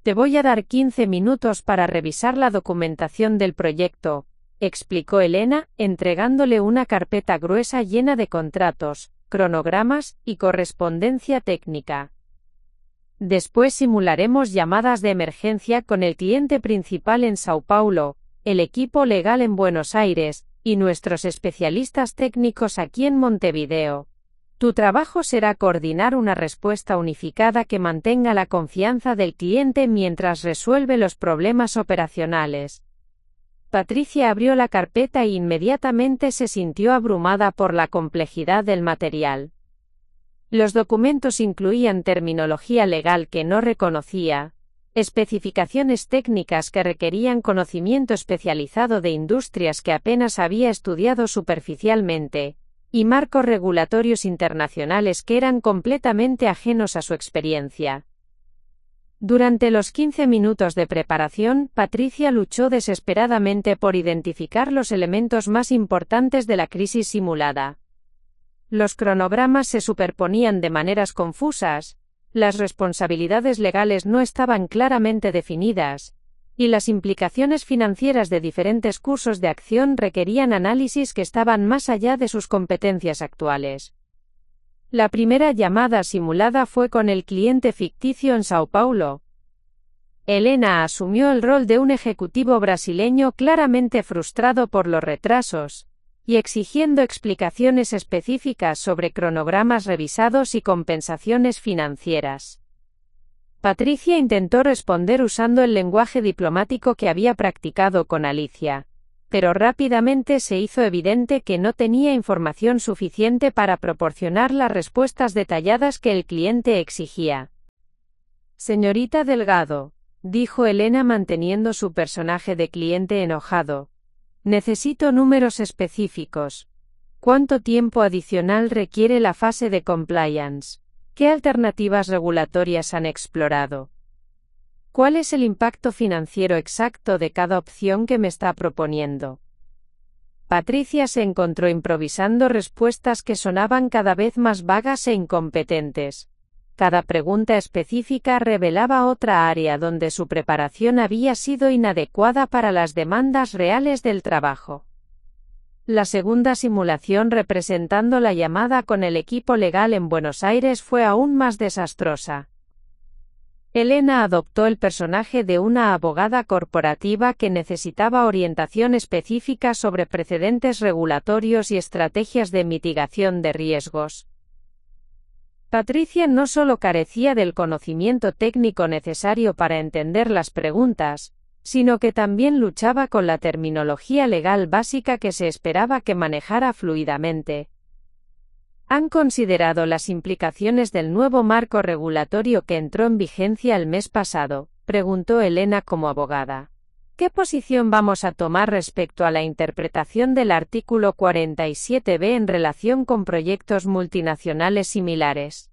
Te voy a dar 15 minutos para revisar la documentación del proyecto, explicó Elena, entregándole una carpeta gruesa llena de contratos, cronogramas y correspondencia técnica. Después simularemos llamadas de emergencia con el cliente principal en Sao Paulo, el equipo legal en Buenos Aires, y nuestros especialistas técnicos aquí en Montevideo. Tu trabajo será coordinar una respuesta unificada que mantenga la confianza del cliente mientras resuelve los problemas operacionales. Patricia abrió la carpeta e inmediatamente se sintió abrumada por la complejidad del material. Los documentos incluían terminología legal que no reconocía, especificaciones técnicas que requerían conocimiento especializado de industrias que apenas había estudiado superficialmente, y marcos regulatorios internacionales que eran completamente ajenos a su experiencia. Durante los 15 minutos de preparación, Patricia luchó desesperadamente por identificar los elementos más importantes de la crisis simulada. Los cronogramas se superponían de maneras confusas, las responsabilidades legales no estaban claramente definidas, y las implicaciones financieras de diferentes cursos de acción requerían análisis que estaban más allá de sus competencias actuales. La primera llamada simulada fue con el cliente ficticio en Sao Paulo. Elena asumió el rol de un ejecutivo brasileño claramente frustrado por los retrasos, y exigiendo explicaciones específicas sobre cronogramas revisados y compensaciones financieras. Patricia intentó responder usando el lenguaje diplomático que había practicado con Alicia, pero rápidamente se hizo evidente que no tenía información suficiente para proporcionar las respuestas detalladas que el cliente exigía. Señorita Delgado, dijo Elena manteniendo su personaje de cliente enojado. Necesito números específicos. ¿Cuánto tiempo adicional requiere la fase de compliance? ¿Qué alternativas regulatorias han explorado? ¿Cuál es el impacto financiero exacto de cada opción que me está proponiendo? Patricia se encontró improvisando respuestas que sonaban cada vez más vagas e incompetentes. Cada pregunta específica revelaba otra área donde su preparación había sido inadecuada para las demandas reales del trabajo. La segunda simulación representando la llamada con el equipo legal en Buenos Aires fue aún más desastrosa. Elena adoptó el personaje de una abogada corporativa que necesitaba orientación específica sobre precedentes regulatorios y estrategias de mitigación de riesgos. Patricia no solo carecía del conocimiento técnico necesario para entender las preguntas, sino que también luchaba con la terminología legal básica que se esperaba que manejara fluidamente. ¿Han considerado las implicaciones del nuevo marco regulatorio que entró en vigencia el mes pasado?, preguntó Elena como abogada. ¿Qué posición vamos a tomar respecto a la interpretación del artículo 47b en relación con proyectos multinacionales similares?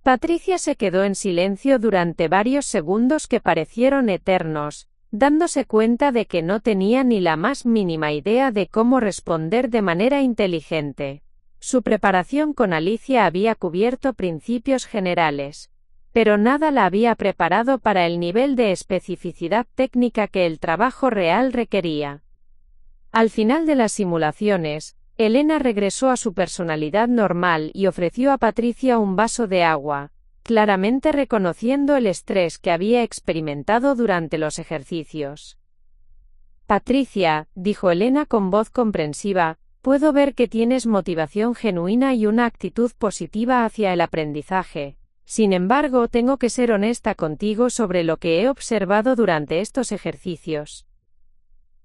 Patricia se quedó en silencio durante varios segundos que parecieron eternos, dándose cuenta de que no tenía ni la más mínima idea de cómo responder de manera inteligente. Su preparación con Alicia había cubierto principios generales, pero nada la había preparado para el nivel de especificidad técnica que el trabajo real requería. Al final de las simulaciones, Elena regresó a su personalidad normal y ofreció a Patricia un vaso de agua, claramente reconociendo el estrés que había experimentado durante los ejercicios. Patricia, dijo Elena con voz comprensiva, puedo ver que tienes motivación genuina y una actitud positiva hacia el aprendizaje. Sin embargo, tengo que ser honesta contigo sobre lo que he observado durante estos ejercicios.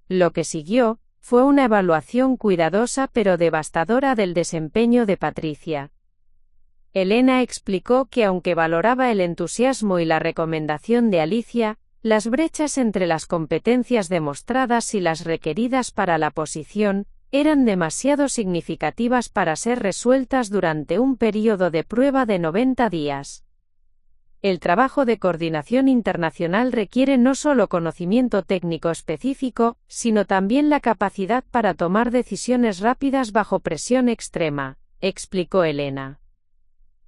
Lo que siguió fue una evaluación cuidadosa pero devastadora del desempeño de Patricia. Elena explicó que aunque valoraba el entusiasmo y la recomendación de Alicia, las brechas entre las competencias demostradas y las requeridas para la posición eran demasiado significativas para ser resueltas durante un período de prueba de 90 días. El trabajo de coordinación internacional requiere no solo conocimiento técnico específico, sino también la capacidad para tomar decisiones rápidas bajo presión extrema, explicó Elena.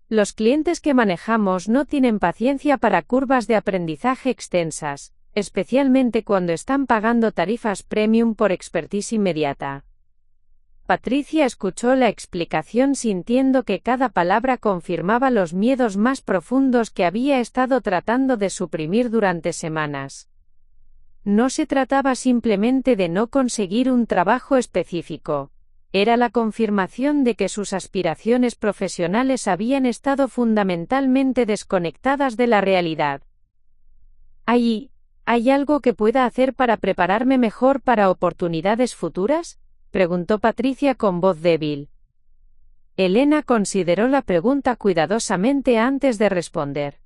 Los clientes que manejamos no tienen paciencia para curvas de aprendizaje extensas, especialmente cuando están pagando tarifas premium por expertise inmediata. Patricia escuchó la explicación sintiendo que cada palabra confirmaba los miedos más profundos que había estado tratando de suprimir durante semanas. No se trataba simplemente de no conseguir un trabajo específico. Era la confirmación de que sus aspiraciones profesionales habían estado fundamentalmente desconectadas de la realidad. ¿Hay algo que pueda hacer para prepararme mejor para oportunidades futuras?, preguntó Patricia con voz débil. Elena consideró la pregunta cuidadosamente antes de responder.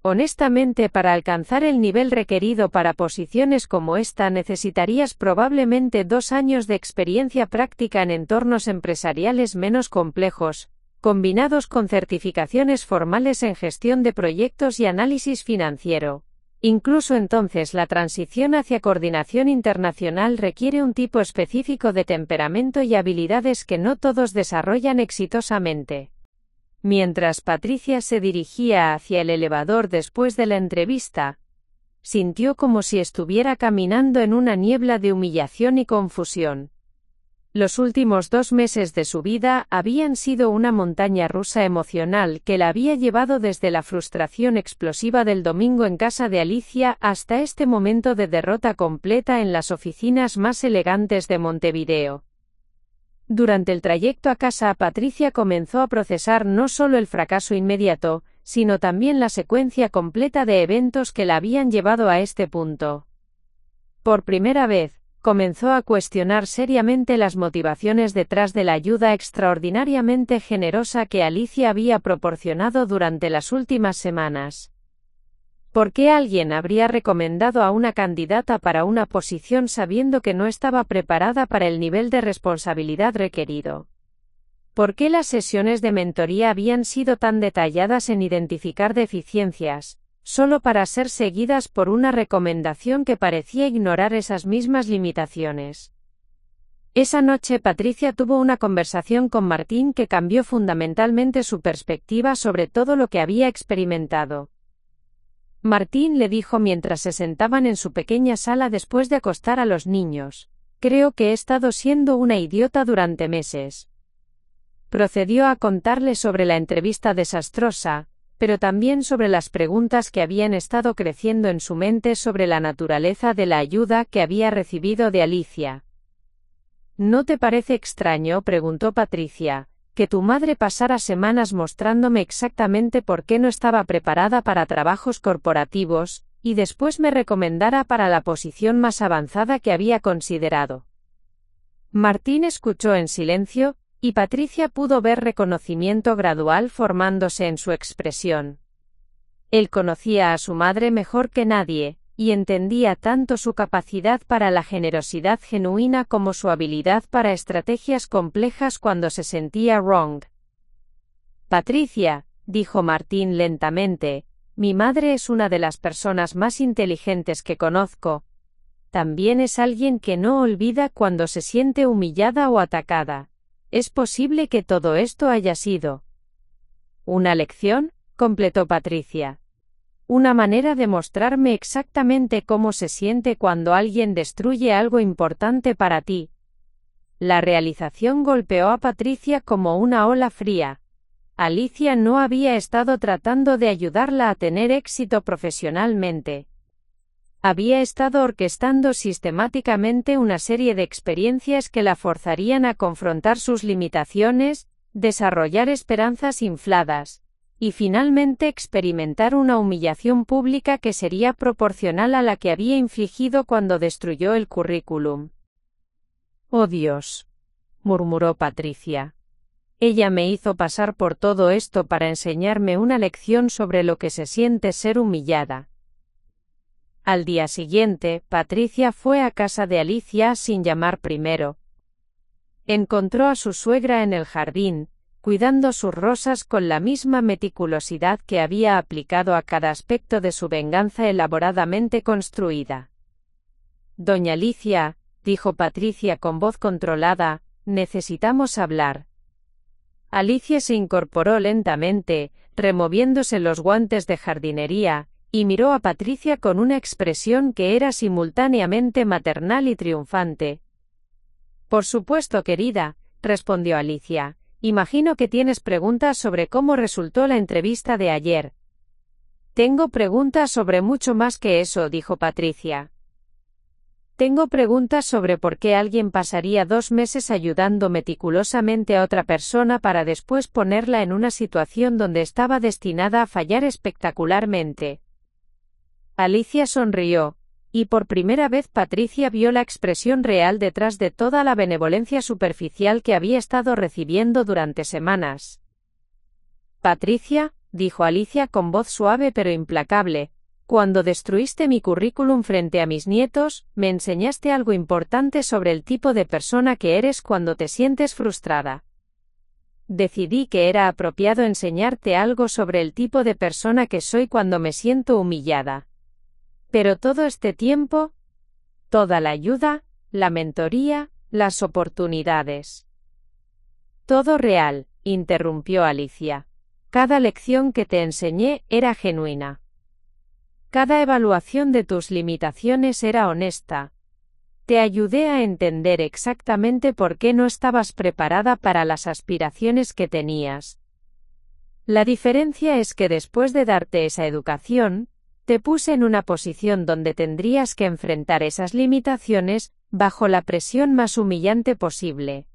Honestamente, para alcanzar el nivel requerido para posiciones como esta necesitarías probablemente 2 años de experiencia práctica en entornos empresariales menos complejos, combinados con certificaciones formales en gestión de proyectos y análisis financiero. Incluso entonces, la transición hacia coordinación internacional requiere un tipo específico de temperamento y habilidades que no todos desarrollan exitosamente. Mientras Patricia se dirigía hacia el elevador después de la entrevista, sintió como si estuviera caminando en una niebla de humillación y confusión. Los últimos 2 meses de su vida habían sido una montaña rusa emocional que la había llevado desde la frustración explosiva del domingo en casa de Alicia hasta este momento de derrota completa en las oficinas más elegantes de Montevideo. Durante el trayecto a casa, Patricia comenzó a procesar no solo el fracaso inmediato, sino también la secuencia completa de eventos que la habían llevado a este punto. Por primera vez, comenzó a cuestionar seriamente las motivaciones detrás de la ayuda extraordinariamente generosa que Alicia había proporcionado durante las últimas semanas. ¿Por qué alguien habría recomendado a una candidata para una posición sabiendo que no estaba preparada para el nivel de responsabilidad requerido? ¿Por qué las sesiones de mentoría habían sido tan detalladas en identificar deficiencias, solo para ser seguidas por una recomendación que parecía ignorar esas mismas limitaciones? Esa noche Patricia tuvo una conversación con Martín que cambió fundamentalmente su perspectiva sobre todo lo que había experimentado. Martín le dijo mientras se sentaban en su pequeña sala después de acostar a los niños: «Creo que he estado siendo una idiota durante meses». Procedió a contarle sobre la entrevista desastrosa, pero también sobre las preguntas que habían estado creciendo en su mente sobre la naturaleza de la ayuda que había recibido de Alicia. «¿No te parece extraño?», preguntó Patricia, «que tu madre pasara semanas mostrándome exactamente por qué no estaba preparada para trabajos corporativos, y después me recomendara para la posición más avanzada que había considerado?» Martín escuchó en silencio, y Patricia pudo ver reconocimiento gradual formándose en su expresión. Él conocía a su madre mejor que nadie, y entendía tanto su capacidad para la generosidad genuina como su habilidad para estrategias complejas cuando se sentía wrong. «Patricia», dijo Martín lentamente, «mi madre es una de las personas más inteligentes que conozco. También es alguien que no olvida cuando se siente humillada o atacada. ¿Es posible que todo esto haya sido una lección?», completó Patricia. Una manera de mostrarme exactamente cómo se siente cuando alguien destruye algo importante para ti. La realización golpeó a Patricia como una ola fría. Alicia no había estado tratando de ayudarla a tener éxito profesionalmente. Había estado orquestando sistemáticamente una serie de experiencias que la forzarían a confrontar sus limitaciones, desarrollar esperanzas infladas, y finalmente experimentar una humillación pública que sería proporcional a la que había infligido cuando destruyó el currículum. «Oh Dios», murmuró Patricia. «Ella me hizo pasar por todo esto para enseñarme una lección sobre lo que se siente ser humillada». Al día siguiente, Patricia fue a casa de Alicia sin llamar primero. Encontró a su suegra en el jardín, cuidando sus rosas con la misma meticulosidad que había aplicado a cada aspecto de su venganza elaboradamente construida. «Doña Alicia», dijo Patricia con voz controlada, «necesitamos hablar». Alicia se incorporó lentamente, removiéndose los guantes de jardinería, y miró a Patricia con una expresión que era simultáneamente maternal y triunfante. «Por supuesto, querida», respondió Alicia. «Imagino que tienes preguntas sobre cómo resultó la entrevista de ayer». «Tengo preguntas sobre mucho más que eso», dijo Patricia. «Tengo preguntas sobre por qué alguien pasaría 2 meses ayudando meticulosamente a otra persona para después ponerla en una situación donde estaba destinada a fallar espectacularmente». Alicia sonrió, y por primera vez Patricia vio la expresión real detrás de toda la benevolencia superficial que había estado recibiendo durante semanas. «Patricia», dijo Alicia con voz suave pero implacable, «cuando destruiste mi currículum frente a mis nietos, me enseñaste algo importante sobre el tipo de persona que eres cuando te sientes frustrada. Decidí que era apropiado enseñarte algo sobre el tipo de persona que soy cuando me siento humillada. Pero todo este tiempo, toda la ayuda, la mentoría, las oportunidades». «Todo real», interrumpió Alicia. «Cada lección que te enseñé era genuina. Cada evaluación de tus limitaciones era honesta. Te ayudé a entender exactamente por qué no estabas preparada para las aspiraciones que tenías. La diferencia es que después de darte esa educación, te puse en una posición donde tendrías que enfrentar esas limitaciones, bajo la presión más humillante posible».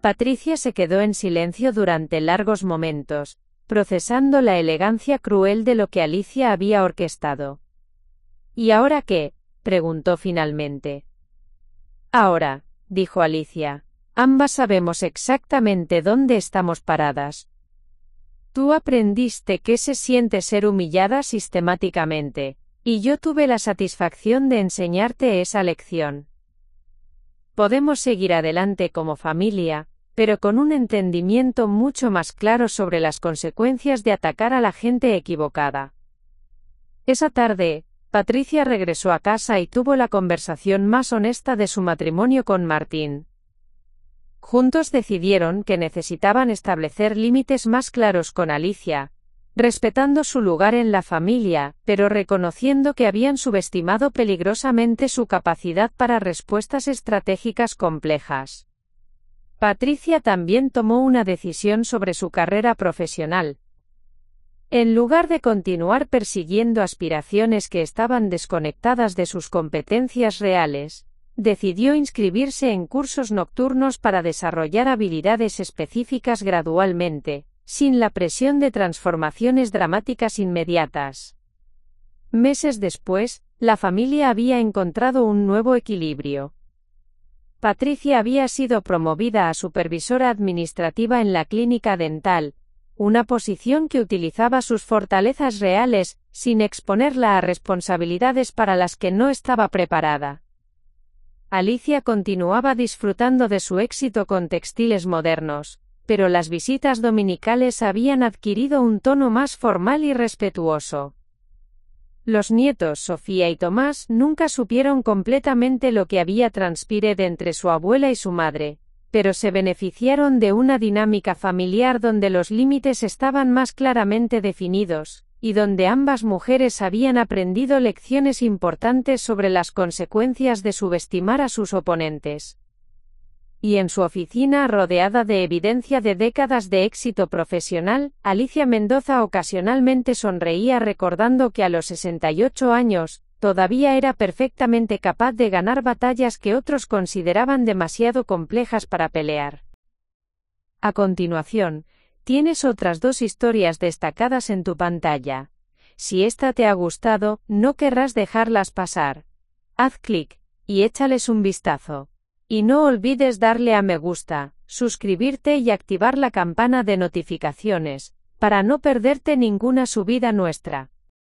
Patricia se quedó en silencio durante largos momentos, procesando la elegancia cruel de lo que Alicia había orquestado. «¿Y ahora qué?», preguntó finalmente. «Ahora», dijo Alicia, «ambas sabemos exactamente dónde estamos paradas. Tú aprendiste qué se siente ser humillada sistemáticamente, y yo tuve la satisfacción de enseñarte esa lección. Podemos seguir adelante como familia, pero con un entendimiento mucho más claro sobre las consecuencias de atacar a la gente equivocada». Esa tarde, Patricia regresó a casa y tuvo la conversación más honesta de su matrimonio con Martín. Juntos decidieron que necesitaban establecer límites más claros con Alicia, respetando su lugar en la familia, pero reconociendo que habían subestimado peligrosamente su capacidad para respuestas estratégicas complejas. Patricia también tomó una decisión sobre su carrera profesional. En lugar de continuar persiguiendo aspiraciones que estaban desconectadas de sus competencias reales, decidió inscribirse en cursos nocturnos para desarrollar habilidades específicas gradualmente, sin la presión de transformaciones dramáticas inmediatas. Meses después, la familia había encontrado un nuevo equilibrio. Patricia había sido promovida a supervisora administrativa en la clínica dental, una posición que utilizaba sus fortalezas reales, sin exponerla a responsabilidades para las que no estaba preparada. Alicia continuaba disfrutando de su éxito con textiles modernos, pero las visitas dominicales habían adquirido un tono más formal y respetuoso. Los nietos Sofía y Tomás nunca supieron completamente lo que había transpired entre su abuela y su madre, pero se beneficiaron de una dinámica familiar donde los límites estaban más claramente definidos, y donde ambas mujeres habían aprendido lecciones importantes sobre las consecuencias de subestimar a sus oponentes. Y en su oficina rodeada de evidencia de décadas de éxito profesional, Alicia Mendoza ocasionalmente sonreía recordando que a los 68 años, todavía era perfectamente capaz de ganar batallas que otros consideraban demasiado complejas para pelear. A continuación, tienes otras 2 historias destacadas en tu pantalla. Si esta te ha gustado, no querrás dejarlas pasar. Haz clic y échales un vistazo. Y no olvides darle a me gusta, suscribirte y activar la campana de notificaciones, para no perderte ninguna subida nuestra.